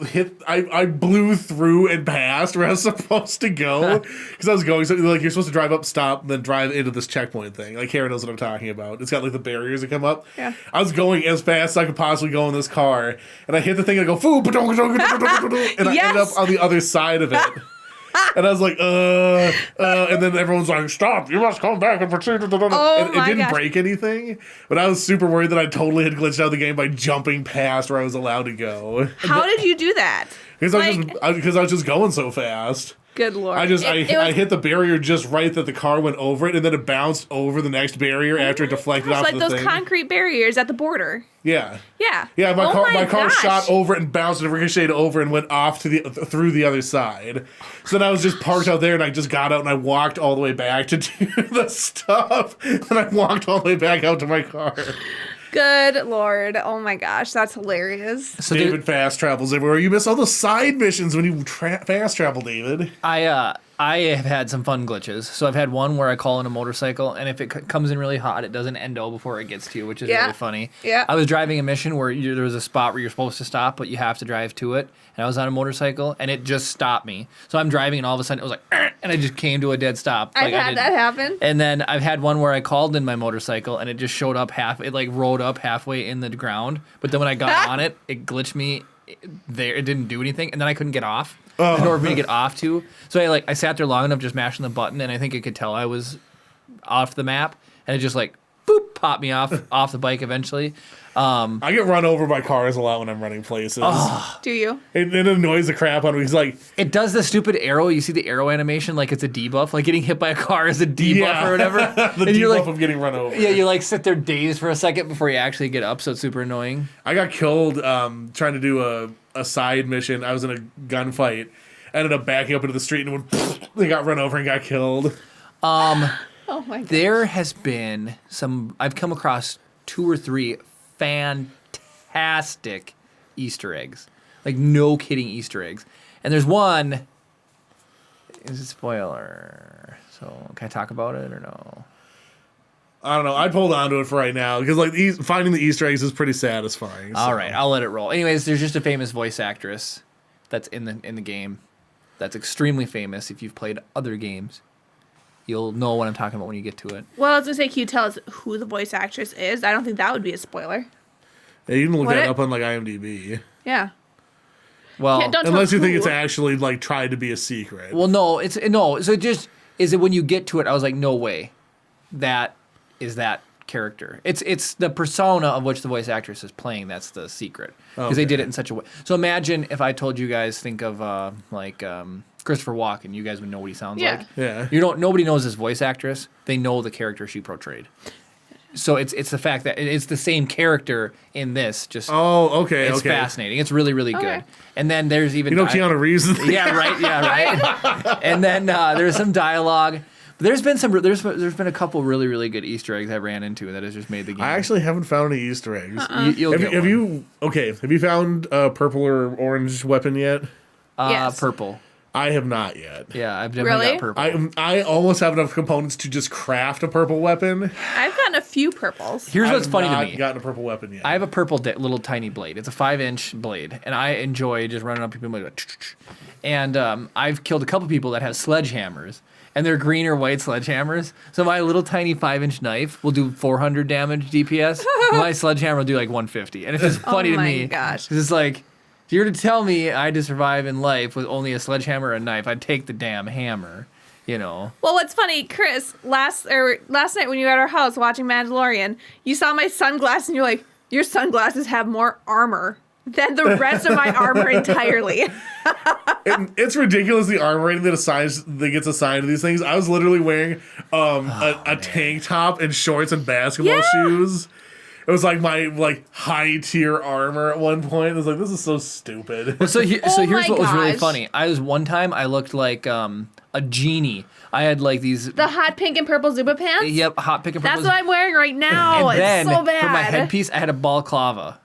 I blew through and past where I was supposed to go because I was going. So like you're supposed to drive up, stop, then drive into this checkpoint thing. Like Kara knows what I'm talking about. It's got like the barriers that come up. Yeah. I was going as fast as I could possibly go in this car, and I hit the thing and I go, "Foo!" And I ended Yes! up on the other side of it. And I was like, and then everyone's like, stop, you must come back and proceed. Oh It my didn't gosh. break anything, but I was super worried that I totally had glitched out of the game by jumping past where I was allowed to go. How did you do that? Because Like- I was just going so fast. Good lord. I It was- I hit the barrier just right that the car went over it, and then it bounced over the next barrier after it deflected It's off like the those thing. concrete barriers at the border. Yeah. Yeah. Yeah, my Oh car gosh. shot over and bounced and ricocheted over and went off to through the other side. So then I was just parked out there and I just got out and I walked all the way back to do the stuff. And I walked all the way back out to my car. Good lord. Oh my gosh. That's hilarious. So David fast travels everywhere. You miss all the side missions when you fast travel, David. I have had some fun glitches. So I've had one where I call in a motorcycle, and if it comes in really hot, it doesn't endo before it gets to you, which is Yeah. really funny. Yeah. I was driving a mission where there was a spot where you're supposed to stop, but you have to drive to it. And I was on a motorcycle, and it just stopped me. So I'm driving, and all of a sudden it was like, and I just came to a dead stop. I've had that happen. And then I've had one where I called in my motorcycle, and it just showed up it like rode up halfway in the ground. But then when I got on it, it glitched me there. It didn't do anything, and then I couldn't get off. In order for me to get off to. So I sat there long enough just mashing the button, and I think it could tell I was off the map, and it just like boop popped me off the bike eventually. I get run over by cars a lot when I'm running places. Do you? It annoys the crap out of me. He's like, It does the stupid arrow. You see the arrow animation like it's a debuff, like getting hit by a car is a debuff yeah, or whatever. the And you're debuff like, of getting run over. yeah, you like sit there dazed for a second before you actually get up, so it's super annoying. I got killed trying to do a side mission. I was in a gunfight. Ended up backing up into the street and they got run over and got killed. Oh my god. There has been I've come across 2 or 3 fantastic Easter eggs. Like, no kidding Easter eggs. And there's one, is a spoiler. So, can I talk about it or no? I don't know. I'd hold on to it for right now because like finding the Easter eggs is pretty satisfying. All right, I'll let it roll. Anyways, there's just a famous voice actress that's in the game that's extremely famous. If you've played other games, you'll know what I'm talking about when you get to it. Well, I was gonna say, can you tell us who the voice actress is? I don't think that would be a spoiler. Yeah, you can look Would that it? up on like IMDb. Yeah. Well, Don't tell Unless you think who. it's actually like tried to be a secret. well, no, it's no. So it just is it when you get to it, I was like, no way, that is that character. It's the persona of which the voice actress is playing. That's the secret because they did it in such a way. So imagine if I told you guys think of Christopher Walken, you guys would know what he sounds Yeah. like. Yeah. Nobody knows his voice actress. They know the character she portrayed. So it's the fact that it's the same character in this. Just Oh, okay. it's okay. fascinating. It's really really Okay. good. And then there's even You know Keanu Reeves. yeah, right. Yeah, right. And then there's some dialogue. There's been there's been a couple really really good Easter eggs I ran into that has just made the game. I actually haven't found any Easter eggs. You'll get Have one. you have you found a purple or orange weapon yet? Yes. Purple. I have not yet. Yeah, I've definitely Really? got purple. I almost have enough components to just craft a purple weapon. I've gotten a few purples. Here's what's I've funny to not me. gotten a purple weapon yet. I have a purple little tiny blade. It's a 5-inch blade, and I enjoy just running up people and going, and I've killed a couple people that have sledgehammers. and they're green or white sledgehammers. So my little tiny 5-inch knife will do 400 damage DPS. My sledgehammer will do like 150, and it's just funny to me. Oh my gosh! 'Cause it's like, if you were to tell me I had to survive in life with only a sledgehammer and a knife, I'd take the damn hammer. You know. Well, what's funny, Chris, last night when you were at our house watching Mandalorian, you saw my sunglasses and you're like, your sunglasses have more armor than the rest of my armor entirely. It's ridiculous the armor rating that gets assigned to these things. I was literally wearing a tank top and shorts and basketball shoes. It was like my high tier armor at one point. It was like, this is so stupid. So here's what was really gosh. funny. One time I looked like a genie. I had like these. The hot pink and purple Zuba pants? Yep, hot pink and purple. That's what I'm wearing right now. And then, it's so bad. for my headpiece, I had a balaclava.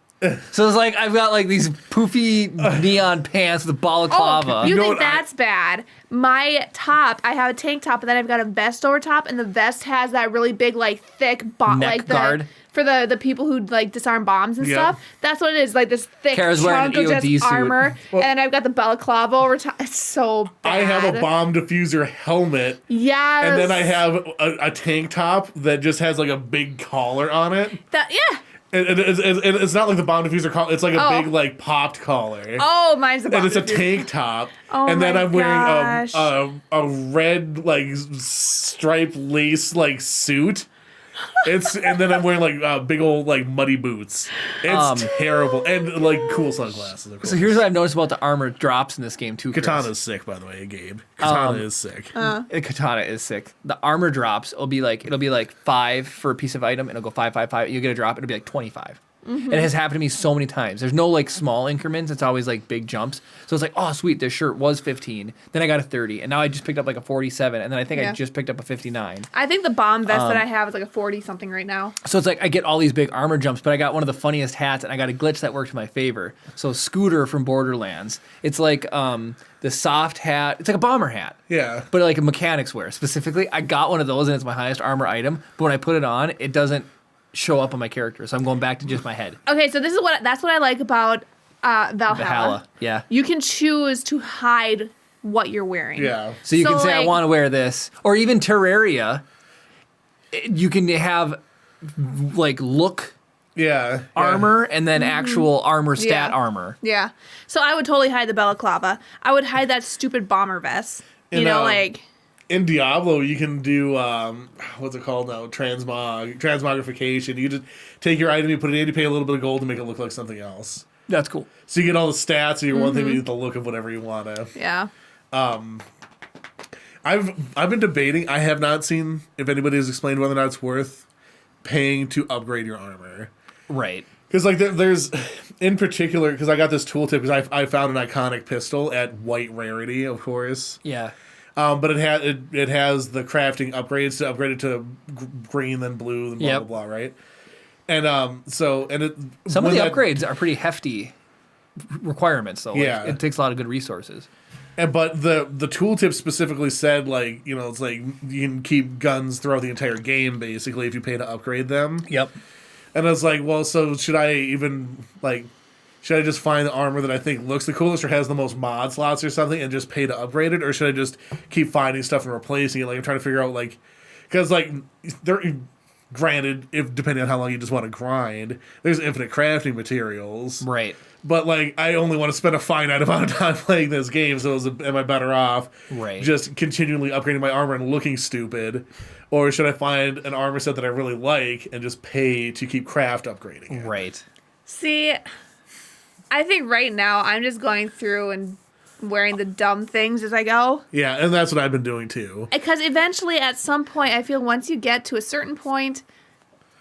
So it's like I've got like these poofy neon pants with a balaclava. Oh, you think that's bad? My top, I have a tank top, and then I've got a vest over top, and the vest has that really big, like thick Neck guard. For the people who like disarm bombs and stuff. That's what it is, like this thick Kara's wearing chunk an of EOD just suit. armor, and then I've got the balaclava over top. It's so bad. I have a bomb diffuser helmet. Yes. And then I have a tank top that just has like a big collar on it. Yeah. And it's not like the bomb diffuser collar. It's like a big like popped collar. Oh, mine's a bomb And it's a diffuser. tank top. Oh and then my I'm wearing gosh. a red like striped lace like suit. And then I'm wearing like big old like muddy boots. It's terrible. And like cool sunglasses. Of course. So here's what I've noticed about the armor drops in this game too. Chris. Katana's sick, by the way, Gabe. Katana is sick. Katana is sick. The armor drops. It'll be like 5 for a piece of item, and it'll go 5, 5, 5. You get a drop. It'll be like 25. And it has happened to me so many times. There's no like small increments. It's always like big jumps. So it's like, oh sweet, this shirt was 15. Then I got a 30, and now I just picked up like a 47, and then I think I just picked up a 59. I think the bomb vest that I have is like a 40 something right now. So it's like I get all these big armor jumps, but I got one of the funniest hats, and I got a glitch that worked in my favor. So Scooter from Borderlands, it's like the soft hat. It's like a bomber hat. Yeah. But like a mechanics wear specifically. I got one of those, and it's my highest armor item. But when I put it on, it doesn't show up on my character, so I'm going back to just my head. Okay, so that's what I like about Valhalla. Yeah. You can choose to hide what you're wearing. Yeah. So you can say, I like- want to wear this. Or even Terraria, you can have like look Yeah. armor and then actual armor stat Yeah. armor. Yeah. So I would totally hide the balaclava. I would hide that stupid bomber vest. You know, like... In Diablo, you can do what's it called now? Transmogrification. You just take your item, you put it in, you pay a little bit of gold to make it look like something else. That's cool. So you get all the stats of your one thing, but you get the look of whatever you want to. Yeah. I've been debating. I have not seen if anybody has explained whether or not it's worth paying to upgrade your armor. Right. Because like there's, in particular, because I got this tooltip because I found an iconic pistol at white rarity, of course. Yeah. But it has the crafting upgrades to upgrade it to green, then blue, then blah blah blah, right? And some of the upgrades are pretty hefty requirements, though. Yeah. Like, it takes a lot of good resources. But the tooltip specifically said it's like you can keep guns throughout the entire game basically if you pay to upgrade them. Yep. And I was like, well, so should I just find the armor that I think looks the coolest or has the most mod slots or something and just pay to upgrade it? Or should I just keep finding stuff and replacing it? Like, I'm trying to figure out, because, granted, if depending on how long you just want to grind, there's infinite crafting materials. Right. But, I only want to spend a finite amount of time playing this game, so am I better off just continually upgrading my armor and looking stupid? Or should I find an armor set that I really like and just pay to keep craft upgrading it? Right. See... I think right now I'm just going through and wearing the dumb things as I go. Yeah, and that's what I've been doing too. Because eventually, at some point, I feel once you get to a certain point,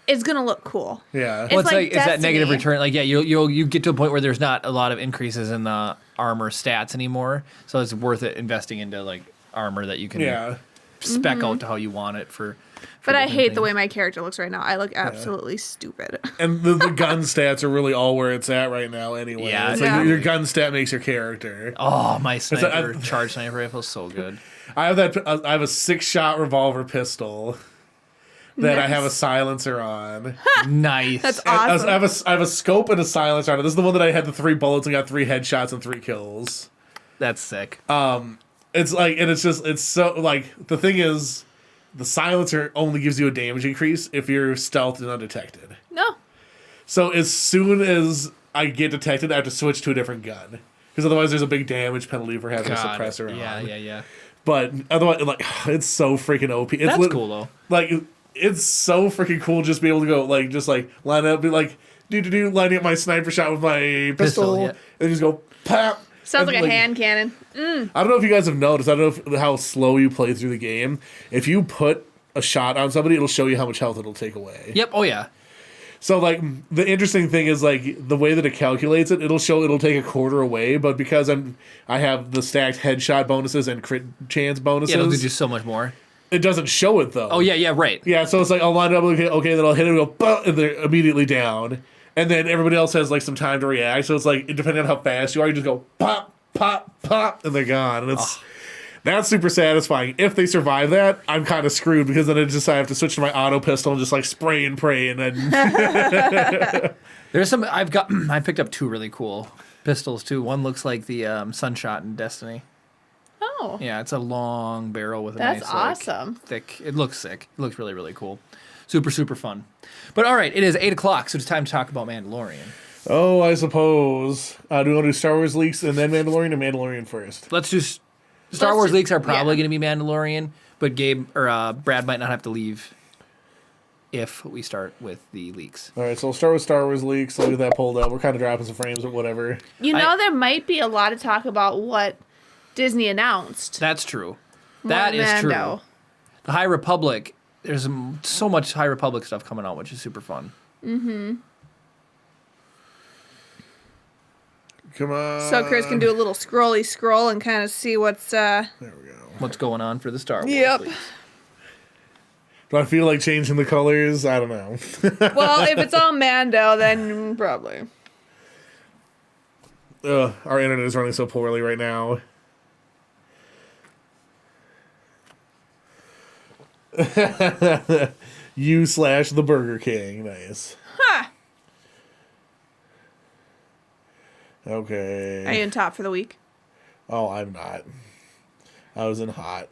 it's gonna look cool. Yeah. It's Well, it's like that Destiny. negative return. Like, yeah, you get to a point where there's not a lot of increases in the armor stats anymore, so it's worth it investing into armor that you can spec out to how you want it for But I hate the things. way my character looks right now. I look absolutely stupid. And the gun stats are really all where it's at right now anyway. Yeah, It's yeah. your gun stat makes your character. Oh, my sniper, I- charge sniper rifle is so good. I have I have a 6-shot revolver pistol that I Nice. have a silencer on. Nice. That's And awesome. I have a scope and a silencer on it. This is the one that I had the 3 bullets and got 3 headshots and 3 kills. That's sick. And It's like, and it's so, like, the thing is, the silencer only gives you a damage increase if you're stealthed and undetected. No. So as soon as I get detected, I have to switch to a different gun. Because otherwise there's a big damage penalty for having a suppressor on. Yeah. But otherwise, like, it's so freaking OP. It's That's cool, though. Like, it's so freaking cool just be able to go, like, just, like, line up, be like, lining up my sniper shot with my pistol, yeah. and just go, pop. Sounds And, like a hand cannon. I don't know if you guys have noticed. I don't know how slow you play through the game. If you put a shot on somebody, it'll show you how much health it'll take away. Yep. Oh, yeah. So, like, the interesting thing is, like, the way that it calculates it, it'll take a quarter away, but because I have the stacked headshot bonuses and crit chance bonuses, Yeah, it'll do so much more. it doesn't show it, though. Oh, yeah, right. Yeah, so it's like, I'll line it up, okay, then I'll hit it and go, bah, and they're immediately down. And then everybody else has, like, some time to react, so it's like, depending on how fast you are, you just go, pop, pop, pop, and they're gone. And that's super satisfying. If they survive that, I'm kind of screwed, because then I have to switch to my auto pistol and just, like, spray and pray, and then... There's some, I picked up 2 really cool pistols, too. One looks like the Sunshot in Destiny. Oh. Yeah, it's a long barrel with a That's nice, like, awesome. thick. It looks sick. It looks really, really cool. Super, super fun. But all right, it is 8 o'clock, so it's time to talk about Mandalorian. Oh, I suppose. Do we want to do Star Wars leaks and then Mandalorian, or Mandalorian first? Let's do Star Wars leaks are probably yeah. going to be Mandalorian, but Brad might not have to leave if we start with the leaks. All right, so we'll start with Star Wars leaks. Look at that pulled up. We're kind of dropping some frames, but whatever. You know, there might be a lot of talk about what Disney announced. That's true. More That is Mando. true. The High Republic, there's so much High Republic stuff coming out, which is super fun. Mm-hmm. Come on. So Chris can do a little scrolly scroll and kind of see what's There we go. What's going on for the Star Wars Yep. leaks. Do I feel like changing the colors? I don't know. well, if it's all Mando, then probably. Our internet is running so poorly right now. You/the Burger King. Nice. Huh. Okay. Are you in top for the week? Oh, I'm not. I was in hot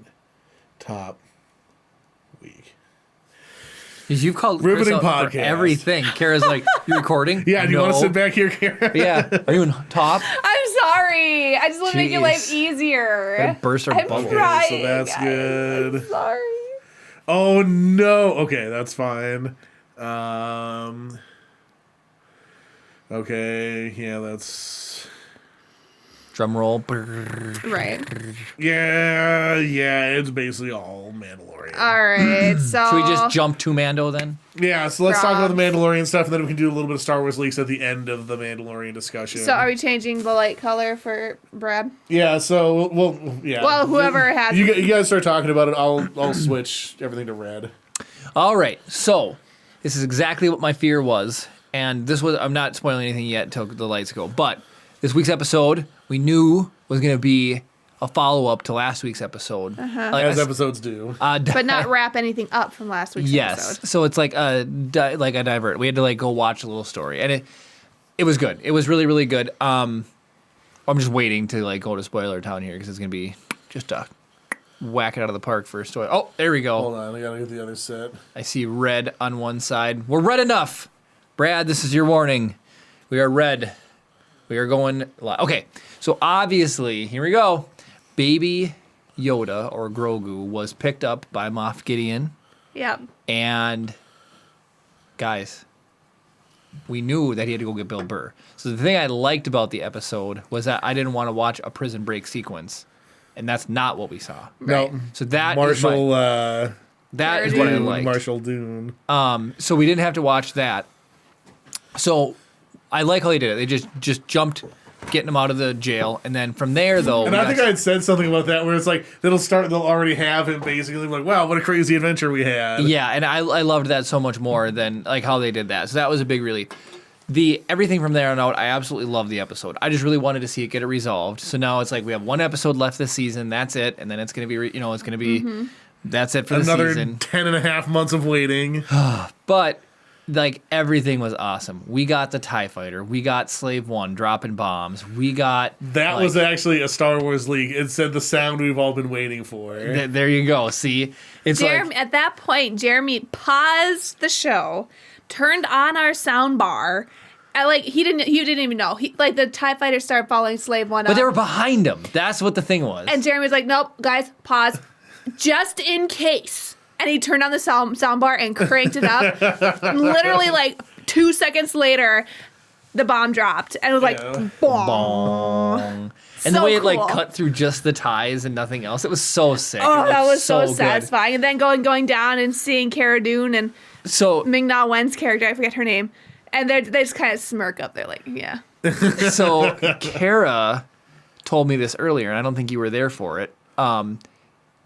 top week. You've called Riveting Chris out for podcast. everything. Kara's like, you recording? Yeah, do you No. want to sit back here, Kara? Yeah. Are you in top? I'm sorry. I just want to make your life Jeez. easier. That burst our I'm bubble. trying. So that's guys. good. I'm sorry. Oh no. Okay, that's fine. Okay, yeah, that's Drum roll. Right. yeah, it's basically all Mandalorian. All right. So Should we just jump to Mando then? Yeah, so let's talk about the Props. Mandalorian stuff, and then we can do a little bit of Star Wars leaks at the end of the Mandalorian discussion. So are we changing the light color for Brad? Yeah, so yeah. Well, whoever has you guys start talking about it, I'll switch everything to red. All right. So this is exactly what my fear was. And this was, I'm not spoiling anything yet until the lights go. But this week's episode, we knew was going to be a follow-up to last week's episode. Like, As episodes do. but not wrap anything up from last week's yes. episode. So it's like a divert. We had to like go watch a little story. And it was good. It was really, really good. I'm just waiting to like go to spoiler town here because it's going to be just a whack it out of the park for a story. Oh, there we go. Hold on, I gotta get the other set. I see red on one side. We're red enough. Brad, this is your warning. We are red. We are going live. Okay, so obviously, here we go. Baby Yoda, or Grogu, was picked up by Moff Gideon. Yep. And, guys, we knew that he had to go get Bill Burr. So the thing I liked about the episode was that I didn't want to watch a prison break sequence. And that's not what we saw. Right. No, So that Marshall. that is what I Dune. liked. Marshall Dune. So we didn't have to watch that. So I like how they did it. They just jumped, getting him out of the jail, and then from there though. And I think I had said something about that where it's like they'll already have him basically like, wow, what a crazy adventure we had. Yeah, and I loved that so much more than like how they did that. So that was a big relief. Everything from there on out, I absolutely love the episode. I just really wanted to see it get it resolved. So now it's like we have one episode left this season. That's it, and then it's gonna be it's gonna be that's it for the Another season. 10 and a half months of waiting. But like everything was awesome. We got the TIE Fighter. We got Slave One dropping bombs. We got That was actually a Star Wars leak. It said the sound we've all been waiting for. there you go. See, it's Jeremy, like at that point, Jeremy paused the show, turned on our sound bar. And like he didn't even know. Like the TIE Fighter started following Slave One up. but they were behind him. That's what the thing was. And Jeremy was like, "Nope, guys, pause, just in case." And he turned on the sound bar and cranked it up. And literally, like 2 seconds later, the bomb dropped, and it was like, boom. Bong. And So the way it like cool. cut through just the ties and nothing else, it was so sick. Oh, It that was so good. satisfying. And then going down and seeing Cara Dune and So Ming-Na Wen's character, I forget her name, and they just kind of smirk up there, like, yeah. So Kara told me this earlier, and I don't think you were there for it.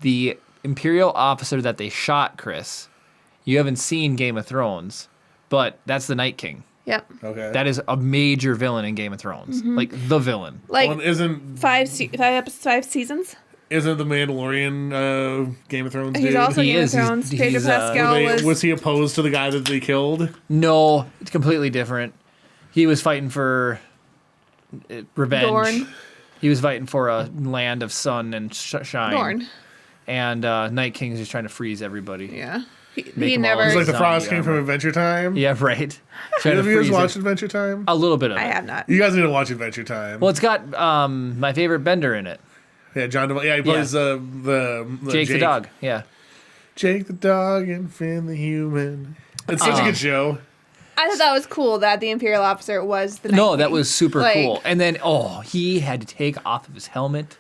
The Imperial officer that they shot, Chris, you haven't seen Game of Thrones, but that's the Night King. Yep. Okay. That is a major villain in Game of Thrones, like the villain. Like Well, isn't 5 seasons. the Mandalorian Game of Thrones dude? He's also He Game is. of Thrones. He's- Pedro he's, Pascal was he opposed to the guy that they killed? No, it's completely different. He was fighting for revenge. Dorne. He was fighting for a land of sun and shine. Dorne. And Night King is just trying to freeze everybody. Yeah. Make He him all never. It's like the Zombie Frost King armor. from Adventure Time. Yeah, right. Trying to Have you guys freeze watched it. Adventure Time? A little bit of it. I have not. You guys need to watch Adventure Time. Well, it's got my favorite Bender in it. Yeah, John. Yeah, he plays the Jake the dog. Yeah. Jake the dog and Finn the human. It's such a good show. I thought that was cool that the Imperial officer was the Night No, King. that was super Like- cool. And then, he had to take off of his helmet,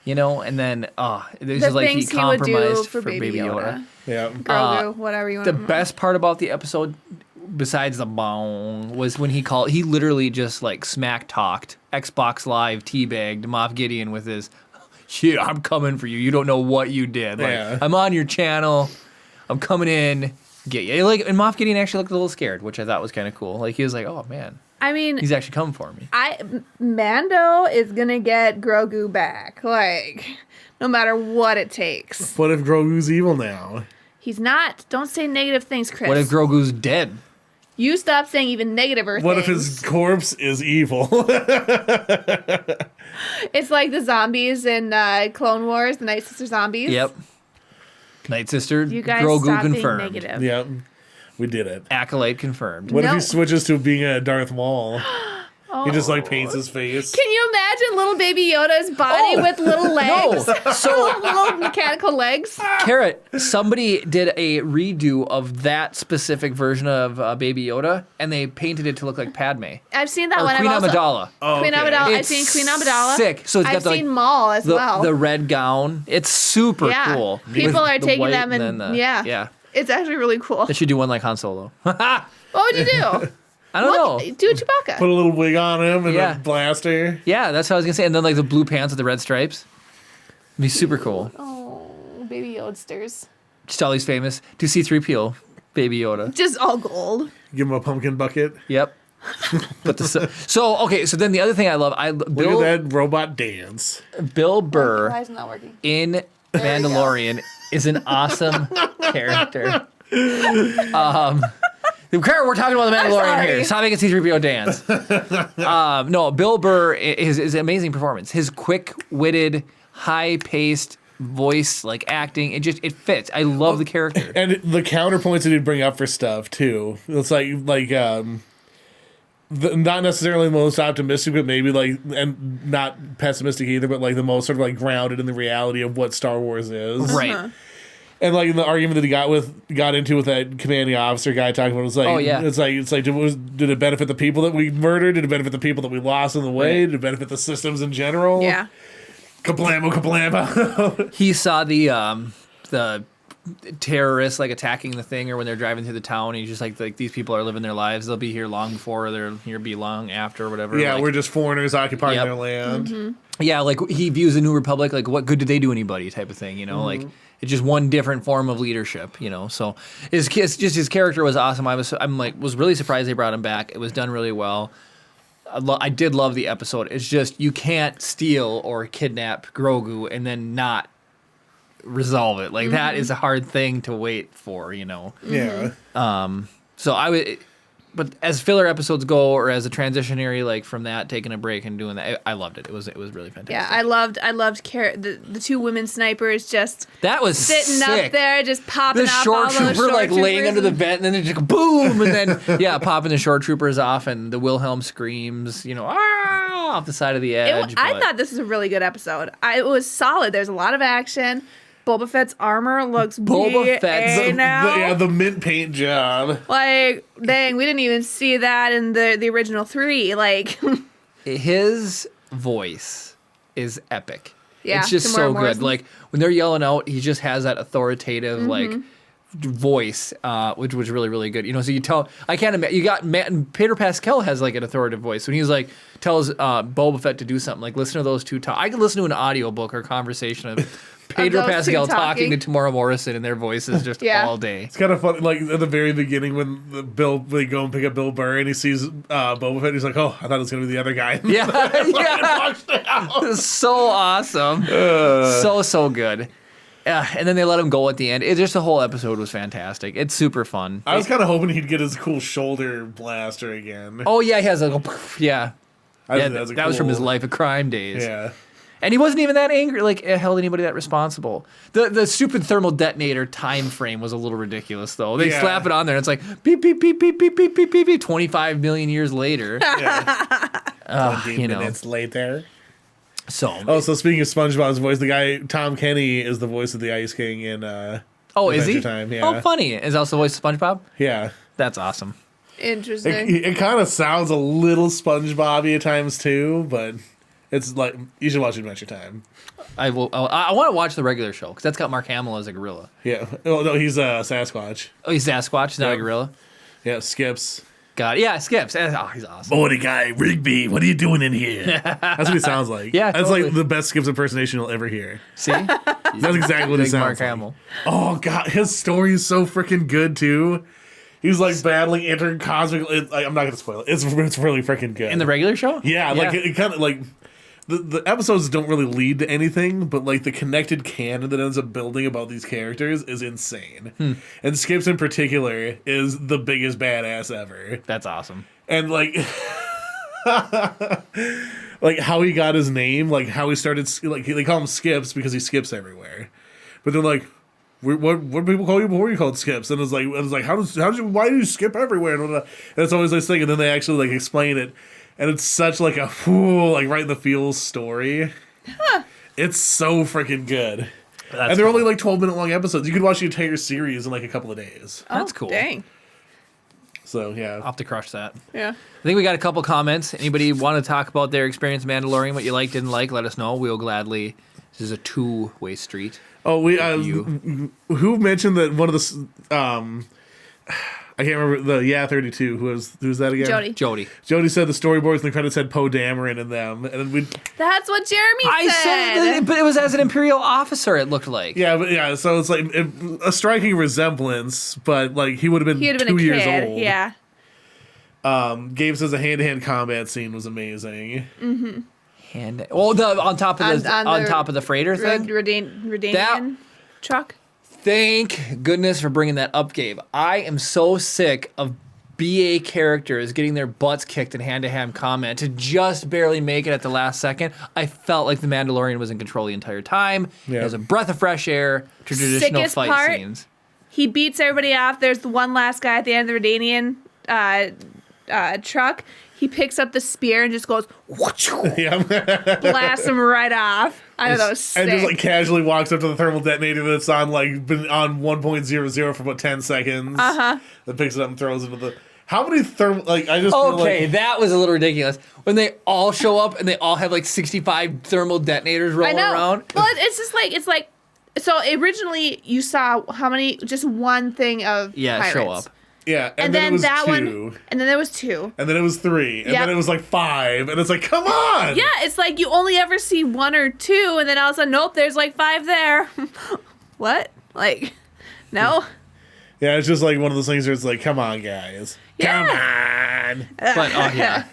and then, it was the just like he things he would do compromised for Baby Yoda. Yeah. Grogu, whatever you want. The best part about the episode, besides the bong, was when he literally just like smack talked Xbox Live teabagged Moff Gideon with his, shit, I'm coming for you. You don't know what you did. Like, Yeah. I'm on your channel. I'm coming in. Get you. Like, and Moff Gideon actually looked a little scared, which I thought was kind of cool. Like, he was like, oh man, I mean, he's actually coming for me. Mando is gonna get Grogu back, like no matter what it takes. What if Grogu's evil now? He's not. Don't say negative things, Chris. What if Grogu's dead? You stop saying even negative What if things. his corpse is evil? It's like the zombies in Clone Wars, the Night Sister zombies. Yep. Night Sister, You guys Grogu stop confirmed. being negative. Yep. We did it. Acolyte confirmed. What if No. he switches to being a Darth Maul? He just like paints his face. Can you imagine little baby Yoda's body Oh, with little legs? So, little mechanical legs. Carrot, somebody did a redo of that specific version of Baby Yoda, and they painted it to look like Padme. I've seen that Or one. Queen I've also, Amidala. Oh, Queen okay. Amidala. I've It's seen Queen Amidala. sick. So it's got I've the, seen Maul as well. the red gown. It's super Yeah. cool. People With are the taking white them and then the- yeah. Yeah. It's actually really cool. They should do one like Han Solo. I What would you do? don't know. Do a Chewbacca. Put a little wig on him and Yeah. a blaster. Yeah, that's what I was going to say. And then like the blue pants with the red stripes. It'd be super cool. Oh, baby Yodsters. Just all these famous. Do C-3PO, Baby Yoda. Just all gold. Give him a pumpkin bucket. Yep. But so then the other thing I love, Look at that robot dance. Bill Burr Why isn't that working? in Mandalorian is an awesome character. We're talking about the Mandalorian here. sorry. Stop making C-3PO dance. No, Bill Burr is an amazing performance. His quick-witted, high-paced voice, like acting, it fits. I love the character. And the counterpoints that he'd bring up for stuff too. It's not necessarily the most optimistic, but maybe like, and not pessimistic either, but like the most sort of like grounded in the reality of what Star Wars is. Right. And like the argument that he got into with that commanding officer guy talking about, it was like, Oh, yeah. it's like did it benefit the people that we murdered? Did it benefit the people that we lost in the way? Right. Did it benefit the systems in general? Yeah. Kablamo, kablamo. He saw the terrorists like attacking the thing, or when they're driving through the town, and he's just like these people are living their lives. They'll be here long before, they're here be long after, or whatever. Yeah, like, we're just foreigners occupying Yep. their land. yeah, like he views the New Republic like what good did they do anybody type of thing, like it's just one different form of leadership, So his character was awesome. Was really surprised they brought him back. It was done really well. I did love the episode. It's just you can't steal or kidnap Grogu and then not resolve it. Like that is a hard thing to wait for, Yeah. So but as filler episodes go, or as a transitionary, like from that, taking a break and doing that, I loved it. It was really fantastic. Yeah, I loved the two women snipers just that was sitting sick. up there, just popping The off short all those trooper short like laying troopers under the and- vent, and then they just go boom, and then popping the short troopers off, and the Wilhelm screams, off the side of the edge. I but- thought this was a really good episode. It was solid. There's a lot of action. Boba Fett's armor looks Boba Fett's now. the mint paint job. Like, dang, we didn't even see that in the original 3. Like, his voice is epic. Yeah, it's just Tamora so Morrison. good. Like when they're yelling out, he just has that authoritative like voice, which was really really good. So you tell, I can't imagine, you got Pedro Pascal has like an authoritative voice when he's like tells Boba Fett to do something. Like listen to those two talk. I could listen to an audiobook or conversation of Pedro those two Pascal talking to talking. Tamora Morrison and their voices just Yeah. all day. It's kind of funny, like at the very beginning when they go and pick up Bill Burr and he sees Boba Fett, he's like, "Oh, I thought it was gonna be the other guy." Yeah, yeah. So awesome, so good. And then they let him go at the end. The whole episode was fantastic. It's super fun. I was kind of hoping he'd get his cool shoulder blaster again. Oh yeah, he has a yeah. I Yeah, think that's a that was from his cool- Life of Crime days. Yeah. And he wasn't even that angry, like held anybody that responsible. The stupid thermal detonator time frame was a little ridiculous, though. They Yeah. slap it on there, and it's like beep beep beep beep beep beep beep beep beep. 25 million years later. 20 minutes later. So. Oh, so speaking of SpongeBob's voice, the guy Tom Kenny is the voice of the Ice King in Oh, is he? Adventure Time, yeah. Oh, funny. Is also voice of SpongeBob? Yeah. That's awesome. Interesting. It kind of sounds a little SpongeBob-y at times too, but it's like you should watch Adventure Time. I will. I want to watch the regular show because that's got Mark Hamill as a gorilla. Yeah. Oh no, he's Sasquatch. Oh, he's Sasquatch. He's not a Yep. gorilla. Yeah, Skips. Got it. Yeah, Skips. Oh, he's awesome. Morty guy, Rigby, what are you doing in here? That's what he sounds like. Yeah, that's totally. like the best Skips impersonation you'll ever hear. See, That's exactly what he big sounds Mark like. Hamill. Oh god, his story is so freaking good too. He's like battling intercosmic. I'm not gonna spoil it. It's really freaking good. In the regular show? yeah, like it kind of like the episodes don't really lead to anything, but like the connected canon that ends up building about these characters is insane. And Skips in particular is the biggest badass ever. That's awesome. And like like how he got his name, like how he started, like they call him Skips because he skips everywhere. But they're like, what do people call you before you called Skips? And it's like why do you skip everywhere? And it's always this thing, and then they actually like explain it, and it's such like a like right in the feels story. It's so freaking good. And they're only like 12-minute long episodes. You could watch the entire series in like a couple of days. That's cool. Dang. So yeah. I'll have to crush that. Yeah. I think we got a couple comments. Anybody want to talk about their experience Mandalorian, what you liked, didn't like, let us know. We'll gladly. This is a two-way street. Oh, we You. who mentioned that one of the I can't remember the 32 who's that again? Jody. Jody said the storyboards and the credits had Poe Dameron in them, and then we That's what Jeremy I said. said, but it was as an Imperial officer. It looked like. so it's like a striking resemblance, but like he would have been He would have 2 been a years kid. old. Yeah. Gabe says the hand-to-hand combat scene was amazing. And the on top of the on the top of the freighter thing. Redanian truck. Thank goodness for bringing that up, Gabe. I am so sick of BA characters getting their butts kicked in hand-to-hand combat to just barely make it at the last second. I felt like the Mandalorian was in control the entire time. Yeah. It was a breath of fresh air to traditional Sickest fight part- scenes. He beats everybody off. There's the one last guy at the end of the Redanian truck. He picks up the spear and just goes, Yeah. blasts him right off. I know that was sick. And just like casually walks up to the thermal detonator that's on like been on 1.00 for about 10 seconds. Then picks it up and throws it into the. How many thermal like I just feel Okay, like, that was a little ridiculous. When they all show up and they all have like 65 thermal detonators I rolling know. around. Well, it's just like so originally you saw how many, just one thing of pirates. Show up. yeah, And then then it was that 2, one, and then there was 2. and then it was 3, and Yep. then it was like 5, and it's like come on. Yeah, it's like you only ever see 1 or 2, and then all of a sudden, nope, there's like 5 there. What? Like, no? Yeah, it's just like one of those things where it's like, come on, guys. Yeah. Come on. But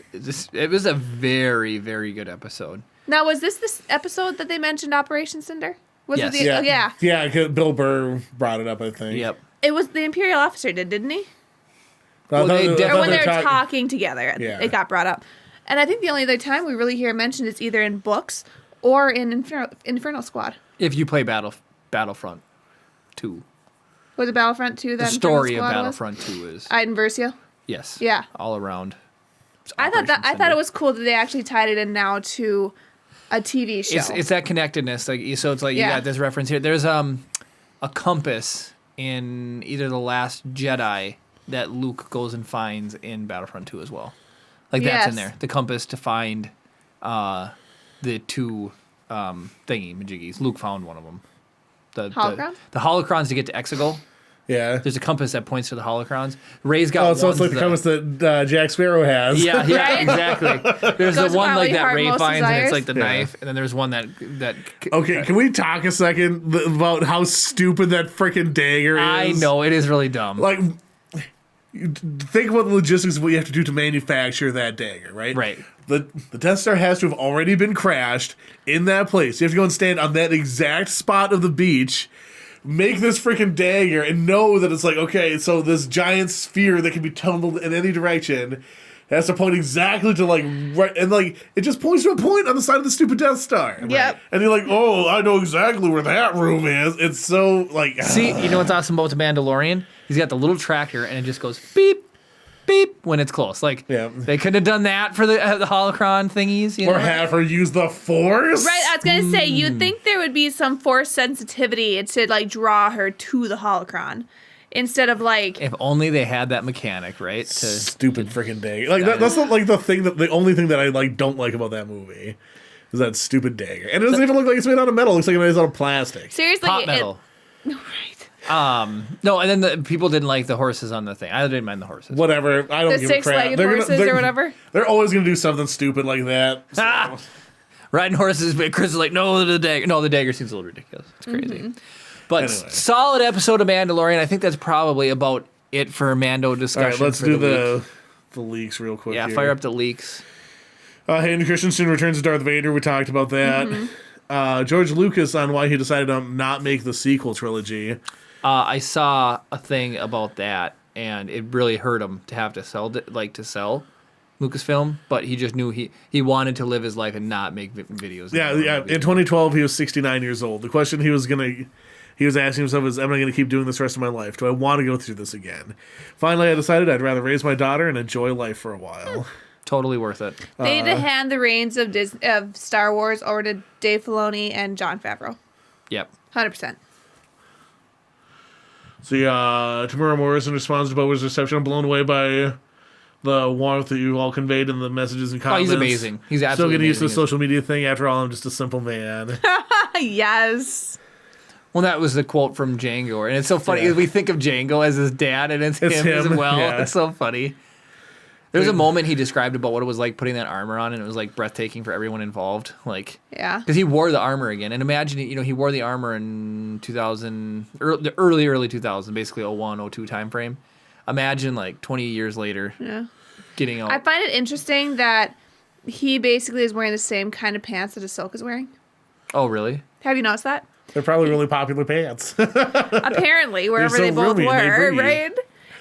it was a very, very good episode. Now, was this episode that they mentioned Operation Cinder? Was Yes. it the, Yeah. yeah. Yeah, 'cause Bill Burr brought it up, I think. Yep. It was the Imperial officer didn't he? Well, they I def- or thought when they they're were talking together, Yeah. it got brought up. And I think the only other time we really hear it mentioned is either in books or in Inferno Squad. If you play Battlefront 2. Was it Battlefront 2 that The story of Inferno Squad Battlefront 2 is, was? Iden Versio? yes. Yeah. All around. It's I thought Operation it Cinder. was cool that they actually tied it in now to a TV show. It's that connectedness. Like, so it's like you Yeah. got this reference here. There's a compass in either The Last Jedi that Luke goes and finds in Battlefront 2 as well. Like that's in Yes. there. The compass to find the two thingy-majiggies. Luke found one of them. Holocron? The holocrons to get to Exegol. Yeah. There's a compass that points to the holocrons. Ray's got Oh, so it's ones like the compass that Jack Sparrow has. Yeah, Right? exactly. There's Those the are one probably like that heart Ray most finds, and it's desires. like the Yeah. knife, and then there's one that. Okay, can we talk a second about how stupid that freaking dagger is? I know it is really dumb. Like, you think about the logistics of what you have to do to manufacture that dagger, right? Right. The Death Star has to have already been crashed in that place. You have to go and stand on that exact spot of the beach, make this freaking dagger, and know that it's like, okay, so this giant sphere that can be tumbled in any direction has to point exactly to like right, and like it just points to a point on the side of the stupid Death Star. Yep. And you're like, oh, I know exactly where that room is. It's so like See, you know what's awesome about the Mandalorian? He's got the little tractor, and it just goes beep, beep when it's close. Like Yeah. they could have done that for the holocron thingies, you know? or have her use the Force. Right, I was gonna say you'd think there would be some force sensitivity to like draw her to the holocron, instead of like If only they had that mechanic, right? To Stupid freaking dagger. Like that's not like the only thing that I like don't like about that movie is that stupid dagger. And it doesn't even look like it's made out of metal. It looks like it's out of plastic. seriously. hot metal. Right. No, and then the people didn't like the horses on the thing. I didn't mind the horses. Whatever. I don't The give a crap. six-legged horses or whatever. They're always gonna do something stupid like that. So. Ah! Riding horses, but Chris is like, no, the dagger. No, the dagger seems a little ridiculous. It's crazy. But Anyway. solid episode of Mandalorian. I think that's probably about it for Mando All discussion. right, let's for do week. the leaks real quick. Yeah, here. fire up the leaks. Hayden Christensen returns as Darth Vader. We talked about that. George Lucas on why he decided to not make the sequel trilogy. I saw a thing about that, and it really hurt him to have to sell Lucasfilm, but he just knew he wanted to live his life and not make videos. Yeah, anymore. yeah. In 2012, he was 69 years old. The question he was asking himself is, am I going to keep doing this the rest of my life? Do I want to go through this again? Finally, I decided I'd rather raise my daughter and enjoy life for a while. Totally worth it. They need to hand the reins of Star Wars over to Dave Filoni and Jon Favreau. Yep. 100%. So Tamura Morrison responds to Boba's reception. I'm blown away by the warmth that you all conveyed in the messages and Oh, comments. he's amazing. He's Still absolutely getting used to the amazing. social media thing. After all, I'm just a simple man. Yes. Well, that was the quote from Django, and it's so funny. Yeah. We think of Django as his dad, and it's him as him, well. yeah. It's so funny. There was a moment he described about what it was like putting that armor on, and it was like breathtaking for everyone involved. Like, Yeah. because he wore the armor again, and imagine, he wore the armor in 2000, the early 2000, basically 01, 02 time frame. Imagine like 20 years later, Yeah. getting out. I find it interesting that he basically is wearing the same kind of pants that Ahsoka's is wearing. Oh, really? Have you noticed that? They're probably really popular pants. Apparently, wherever so they both roomy and they were, breathe. right?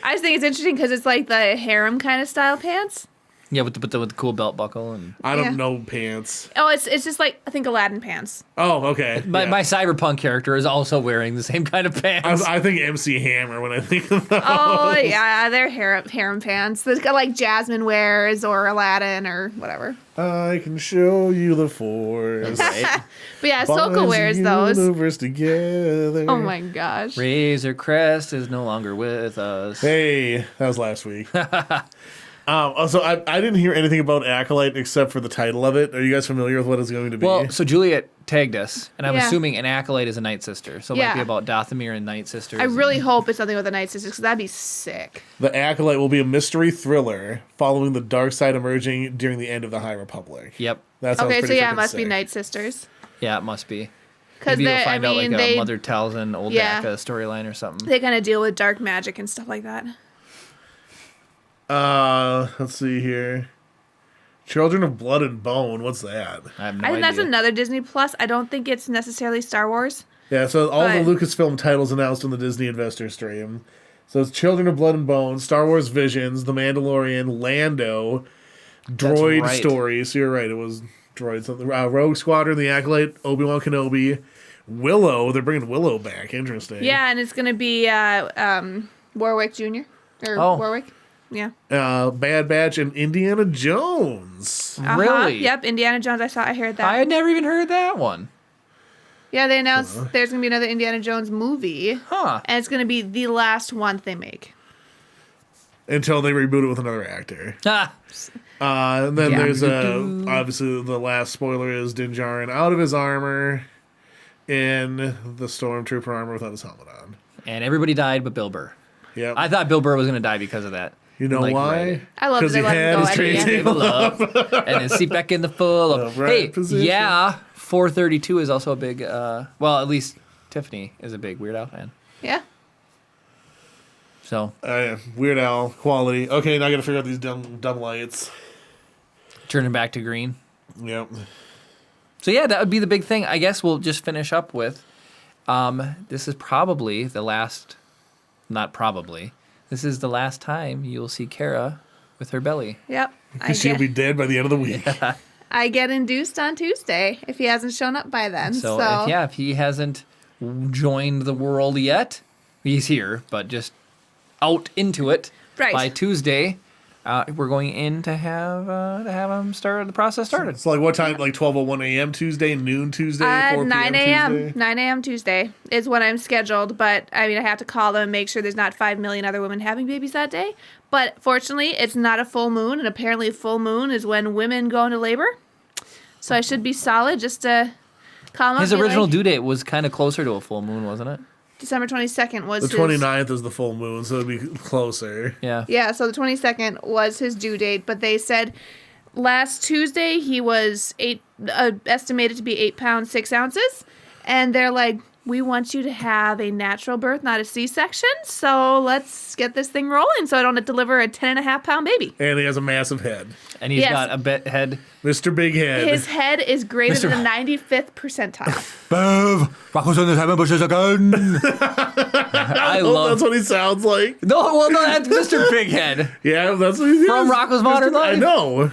I just think it's interesting because it's like the harem kind of style pants. Yeah, with the cool belt buckle and. I don't Yeah. know pants. Oh, it's just like I think Aladdin pants. Oh, okay. My Yeah. my Cyberpunk character is also wearing the same kind of pants. I think MC Hammer when I think of those. Oh yeah, they're harem pants. They've got like Jasmine wears or Aladdin or whatever. I can show you the Force. Right? But yeah, Ahsoka Binds wears the those. universe together. Oh my gosh. Razor Crest is no longer with us. Hey, that was last week. Also, I didn't hear anything about Acolyte except for the title of it. Are you guys familiar with what it's going to be? Well, so Juliet tagged us, and I'm Yeah. assuming an Acolyte is a Night Sister. So it might be Yeah. about Dathomir and Night Sisters. I really hope it's something with the Night Sisters because that'd be sick. The Acolyte will be a mystery thriller following the dark side emerging during the end of the High Republic. Yep. That sounds Okay, so pretty yeah, it freaking must be sick. Night Sisters. Yeah, it must be. Because Maybe you'll they, find out like a they Mother Talzin, Old Yeah. Dacca storyline or something. they kind of deal with dark magic and stuff like that. Let's see here. Children of Blood and Bone. What's that? I have no I think that's idea. another Disney Plus. I don't think it's necessarily Star Wars. Yeah, so all But- the Lucasfilm titles announced on the Disney Investor Stream. So it's Children of Blood and Bone, Star Wars Visions, The Mandalorian, Lando, Droid right. Stories. So you're right, it was droids. Rogue Squadron, The Acolyte, Obi-Wan Kenobi, Willow. They're bringing Willow back. Interesting. Yeah, and it's going to be Warwick Jr. Or Oh. Warwick. Yeah. Bad Batch and Indiana Jones. Really? Yep, Indiana Jones. I heard that. I had never even heard that one. Yeah, they announced there's going to be another Indiana Jones movie. Huh. And it's going to be the last one they make. Until they reboot it with another actor. Ah. And then Yeah. there's obviously the last spoiler is Din Djarin out of his armor in the Stormtrooper armor without his helmet on. And everybody died but Bill Burr. Yep. I thought Bill Burr was going to die because of that. You know Like, why? right. I love that Because they he let him had go his at the train end. table up. And then seat back in the full of. Right Hey, position. yeah, 432 is also a big. Well, at least Tiffany is a big Weird Al fan. Yeah. So Weird Al quality. Okay, now I got to figure out these dumb lights. turning back to green. Yep. So yeah, that would be the big thing. I guess we'll just finish up with. This is probably the last. Not probably. This is the last time you'll see Kara with her belly. Yep. She'll be dead by the end of the week. I get induced on Tuesday if he hasn't shown up by then. So, So, if he hasn't joined the world yet, he's here, but just out into it Right. by Tuesday. We're going in to have him start the process started. It's like what time? Like 12:01 a.m. Tuesday, noon Tuesday, 4 p.m. 9 a.m. Tuesday? 9 a.m. Tuesday is when I'm scheduled, but I mean, I have to call them and make sure there's not 5 million other women having babies that day. But fortunately, it's not a full moon, and apparently, full moon is when women go into labor. So I should be solid just to call them. His up, be original like, due date was kind of closer to a full moon, wasn't it? December 22nd was The his 29th is the full moon, so it'd be closer. Yeah. Yeah, so the 22nd was his due date, but they said last Tuesday he was estimated to be 8 pounds 6 ounces, and they're like, we want you to have a natural birth, not a C-section, so let's get this thing rolling so I don't deliver a 10.5 pound baby. And he has a massive head. And he's Yes. got a head. Mr. Big Head. His head is greater Mr. than the 95th percentile. Bev, Rocco's in the seven bushes again. I love. That's what he sounds like. No, that's Mr. Big Head. Yeah, that's what he From is. Rocco's Modern Life? I know.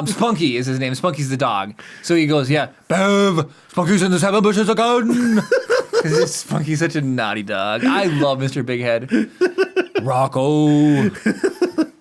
Spunky is his name. Spunky's the dog. So he goes, yeah, Bev, Spunky's in the seven bushes again. Because Spunky's such a naughty dog. I love Mr. Big Head. Rocco.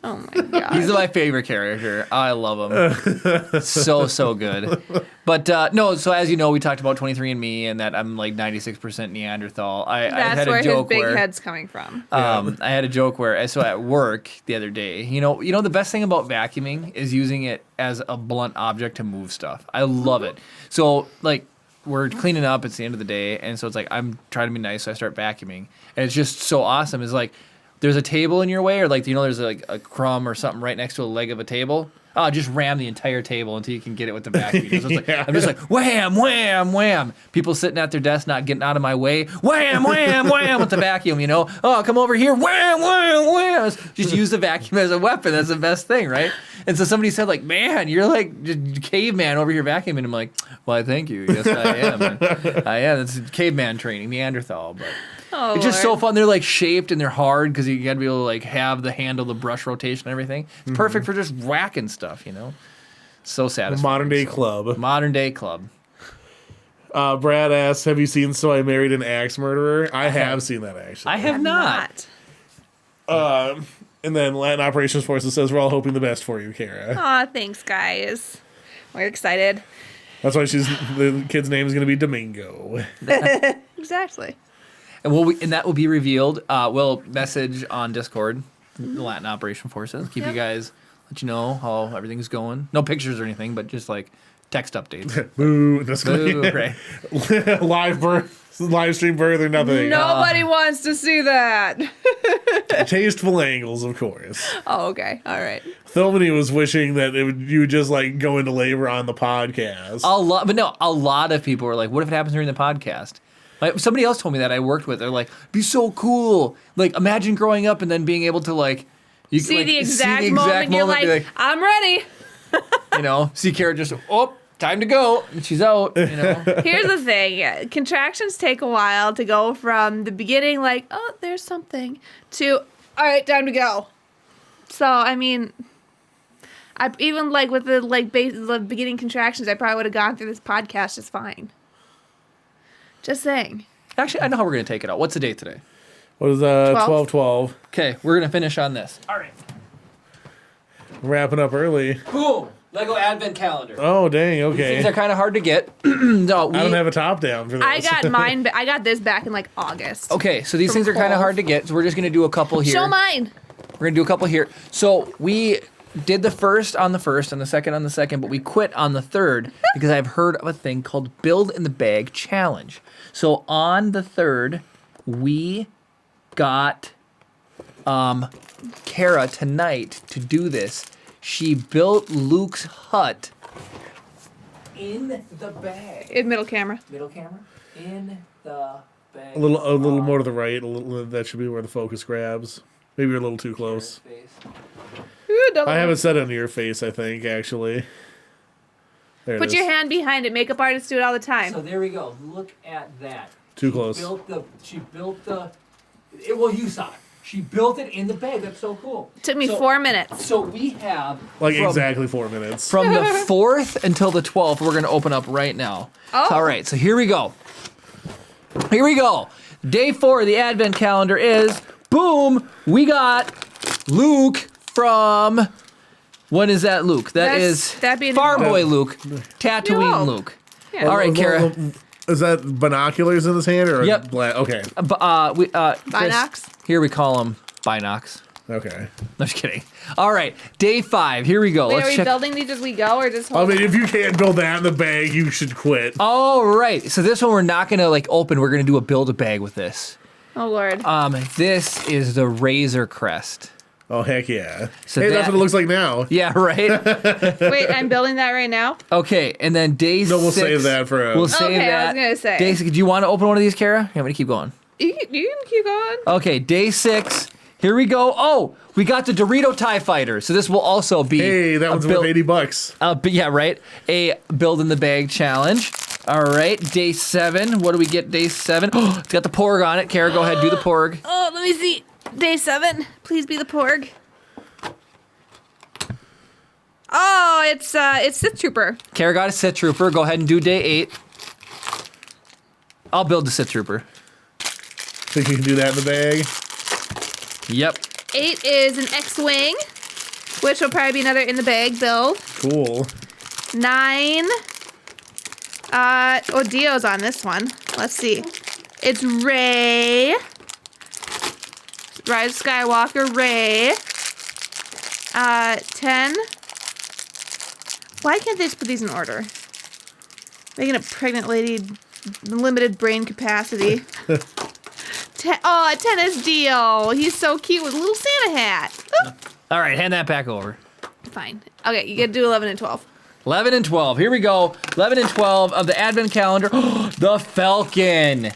Oh my god. He's my favorite character. I love him. So good. But no, so as you know, we talked about 23andMe and that I'm like 96% Neanderthal. I That's had where a his joke big where head's coming from. I had a joke where so at work the other day, you know the best thing about vacuuming is using it as a blunt object to move stuff. I love it. So like we're cleaning up, it's the end of the day, and so it's like I'm trying to be nice, so I start vacuuming. And it's just so awesome. It's like there's a table in your way, or like there's like a crumb or something right next to a leg of a table. Oh, just ram the entire table until you can get it with the vacuum. So it's like, Yeah. I'm just like wham, wham, wham. People sitting at their desk not getting out of my way. Wham, wham, wham with the vacuum. Oh, come over here. Wham, wham, wham. Just use the vacuum as a weapon. That's the best thing, right? And so somebody said like, man, you're like just caveman over here vacuuming. I'm like, well, thank you. Yes, I am. I am. It's caveman training, Neanderthal, but. Oh, It's just so Lord. fun. They're like shaped and they're hard because you got to be able to like have the handle, the brush rotation, and everything. It's perfect for just whacking stuff, So satisfying. Modern day club. Modern day club. Brad asks, have you seen So I Married an Axe Murderer? I have seen that, actually. I have I'm not. And then Latin Operations Forces says, we're all hoping the best for you, Kara. Aw, thanks, guys. We're excited. That's why the kid's name is going to be Domingo. Exactly. And that will be revealed. We'll message on Discord, the Latin Operation Forces. Keep you guys, let you know how everything's going. No pictures or anything, but just like text updates. Boo. That's Boo, gonna right. live stream birth or nothing. Nobody wants to see that. Tasteful angles, of course. Oh, okay. All right. Thilmany was wishing that you would just like go into labor on the podcast. A lot of people were like, what if it happens during the podcast? Like somebody else told me that I worked with. They're like, be so cool. Like imagine growing up and then being able to like you See like, the exact moment you're be like, I'm ready. see Kara just time to go. And she's out, you know. Here's the thing. Contractions take a while to go from the beginning, like, oh, there's something, to, all right, time to go. So, I mean, I even, like, with the, like, the beginning contractions, I probably would have gone through this podcast just fine. Just saying. Actually, I know how we're going to take it out. What's the date today? What is 12/12? Okay, we're going to finish on this. All right. Wrapping up early. Boom. Lego Advent Calendar. Oh, dang, These okay. things are kind of hard to get. No, I don't have a top down for this. I got mine, I got this back in, like, August. Okay, so these things are kind of Kohl's. hard to get, so we're just going to do a couple here. Show mine. We're going to do a couple here. So we did the first on the first and the second on the second, but we quit on the third because I've heard of a thing called Build in the Bag Challenge. So on the third, we got Kara tonight to do this. She built Luke's hut in the bag. In middle camera. Middle camera? In the bag. A little more to the right. A little, that should be where the focus grabs. Maybe you're a little too close. Ooh, I haven't said it on your face, I think, actually. There it Put is. your hand behind it. Makeup artists do it all the time. So there we go. Look at that. Too close. She built the. Well, you saw it. She built it in the bag. That's so cool. Took me 4 minutes. So we have Like from, exactly 4 minutes. from the 4th until the 12th. We're gonna open up right now. Oh. All right. So here we go. Here we go. Day 4 of the Advent Calendar is boom. We got Luke from. When is that Luke? That'd be an Farm adult. Boy Luke, Tatooine No. Luke. Yeah. All right, Kara. Is that binoculars in his hand or Yep. Okay. Chris, Binocs? here we call them binocs. Okay. I'm just kidding. All right, day 5. Here we go. Wait, Let's are we check. building these as we go or just I hold mean, if you can't build that in the bag, you should quit. All right. So this one we're not gonna like open. We're gonna do a build a bag with this. Oh, Lord. This is the Razor Crest. Oh, heck yeah. So hey, that's that- what it looks like now. Yeah, right. Wait, I'm building that right now? Okay, and then day 6. No, we'll save that for a... We'll save Okay, I that. was gonna say. Day 6. Do you want to open one of these, Kara? You want me to keep going? You can keep going. Okay, day 6. Here we go. Oh, we got the Dorito TIE Fighter. So this will also be Hey, that a one's build- worth $80. But yeah, right. A build in the bag challenge. All right, day 7. What do we get? Day 7. Oh, it's got the porg on it. Kara, go ahead, do the porg. Oh, let me see. Day 7. Please be the porg. Oh, it's Sith Trooper. Kara got a Sith Trooper. Go ahead and do day 8. I'll build the Sith Trooper. Think you can do that in the bag? Yep. 8 is an X-Wing, which will probably be another in the bag build. Cool. 9. Dio's on this one. Let's see. It's Rey. Rise of Skywalker, Rey. 10. Why can't they just put these in order? Making a pregnant lady limited brain capacity. 10 is Dio. He's so cute with a little Santa hat. Oop. All right, hand that back over. Fine. Okay, you gotta do 11 and 12. 11 and 12. Here we go. 11 and 12 of the Advent Calendar. The Falcon.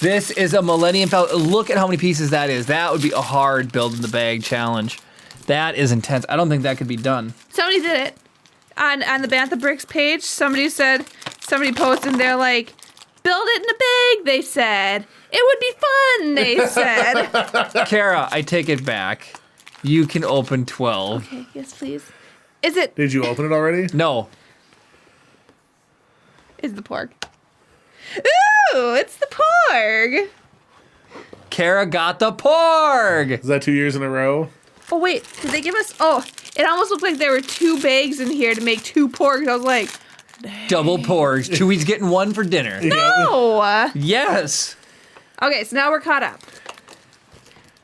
This is a Millennium Falcon. Look at how many pieces that is. That would be a hard build in the bag challenge. That is intense. I don't think that could be done. Somebody did it. On the Bantha Bricks page, somebody posted, and they're like, build it in a bag, they said. It would be fun, they said. Kara, I take it back. You can open 12. Okay, yes, please. Is it Did you open it already? No. is the porg? Ooh, it's the porg. Kara got the porg. Is that 2 years in a row? Oh, wait, did they give us, it almost looked like there were 2 bags in here to make 2 porgs. I was like, Double porgs. Chewie's getting one for dinner. no. Yes. Okay, so now we're caught up.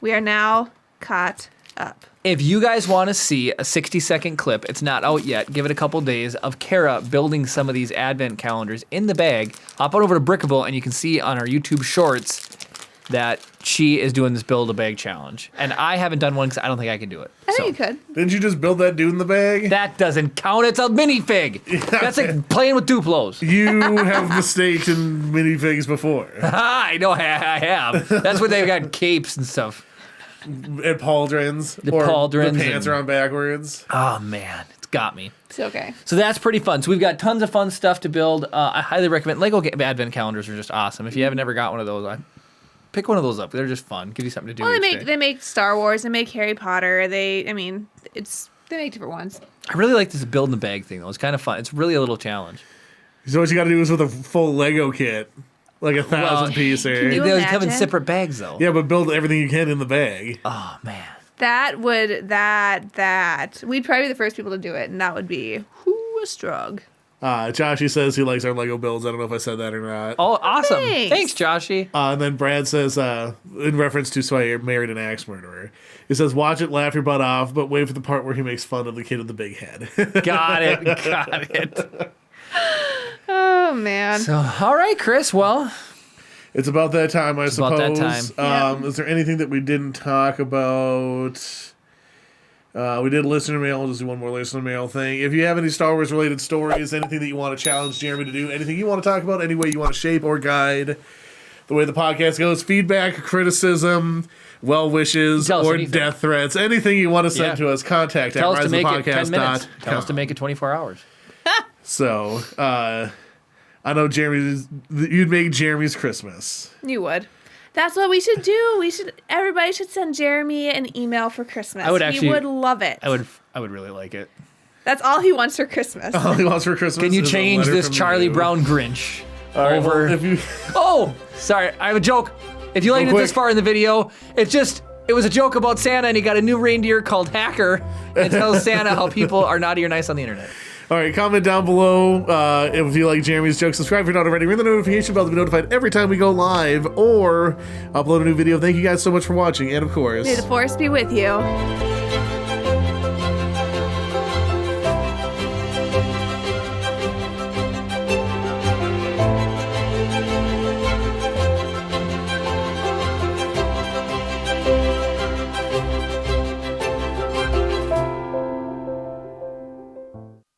We are now caught up. If you guys want to see a 60-second clip, it's not out yet, give it a couple days, of Kara building some of these advent calendars in the bag, hop on over to Brickable and you can see on our YouTube shorts that she is doing this build a bag challenge. And I haven't done one because I don't think I can do it. I So, think you could. Didn't you just build that dude in the bag? that doesn't count. It's a minifig. That's like playing with Duplos. You have mistaked in minifigs before. I know I have. That's when they've got capes and stuff. And pauldrons. The or pauldrons the pants and- are on backwards. Oh man, it's got me. It's okay. So that's pretty fun. So we've got tons of fun stuff to build. I highly recommend Lego Advent calendars are just awesome. If you haven't ever got one of those, pick one of those up. They're just fun. Give you something to do. Well, each day. they make Star Wars, they make Harry Potter. They make different ones. I really like this build in the bag thing though. It's kind of fun. It's really a little challenge. So what you got to do is with a full Lego kit, like 1,000 piece can or you- They come in imagine? separate bags though. yeah, but build everything you can in the bag. Oh man. That would we'd probably be the first people to do it, and that would be a strug. Joshy says he likes our Lego builds. I don't know if I said that or not. Oh, awesome. Thanks. Thanks Joshy. And then Brad says, in reference to so I married an axe murderer, he says, watch it, laugh your butt off, but wait for the part where he makes fun of the kid with the big head. Got it. Oh man. So, all right, Chris. Well, It's about that time, I suppose. about that time. Is there anything that we didn't talk about? We did listener mail. I'll just do one more listener mail thing. If you have any Star Wars related stories, anything that you want to challenge Jeremy to do, anything you want to talk about, any way you want to shape or guide the way the podcast goes, feedback, criticism, well wishes, Tell us or anything. death threats, anything you want to send Yeah. to us, contact tell at us to make it 10 minutes. risingpodcast.com. Tell us to make it 24 hours. So, I know you'd make Jeremy's Christmas. You would. That's what we should do. Everybody should send Jeremy an email for Christmas. I would He actually- would love it. I would really like it. That's all he wants for Christmas. All he wants for Christmas Can you is a change letter this from Charlie you. Brown Grinch All right, over? well, if you Oh, sorry. I have a joke. If you liked it Real this quick. far in the video, it was a joke about Santa, and he got a new reindeer called Hacker, and tells Santa how people are naughty or nice on the internet. All right, comment down below if you like Jeremy's joke. Subscribe if you're not already. Ring the notification bell to be notified every time we go live or upload a new video. Thank you guys so much for watching, and of course, May the force be with you.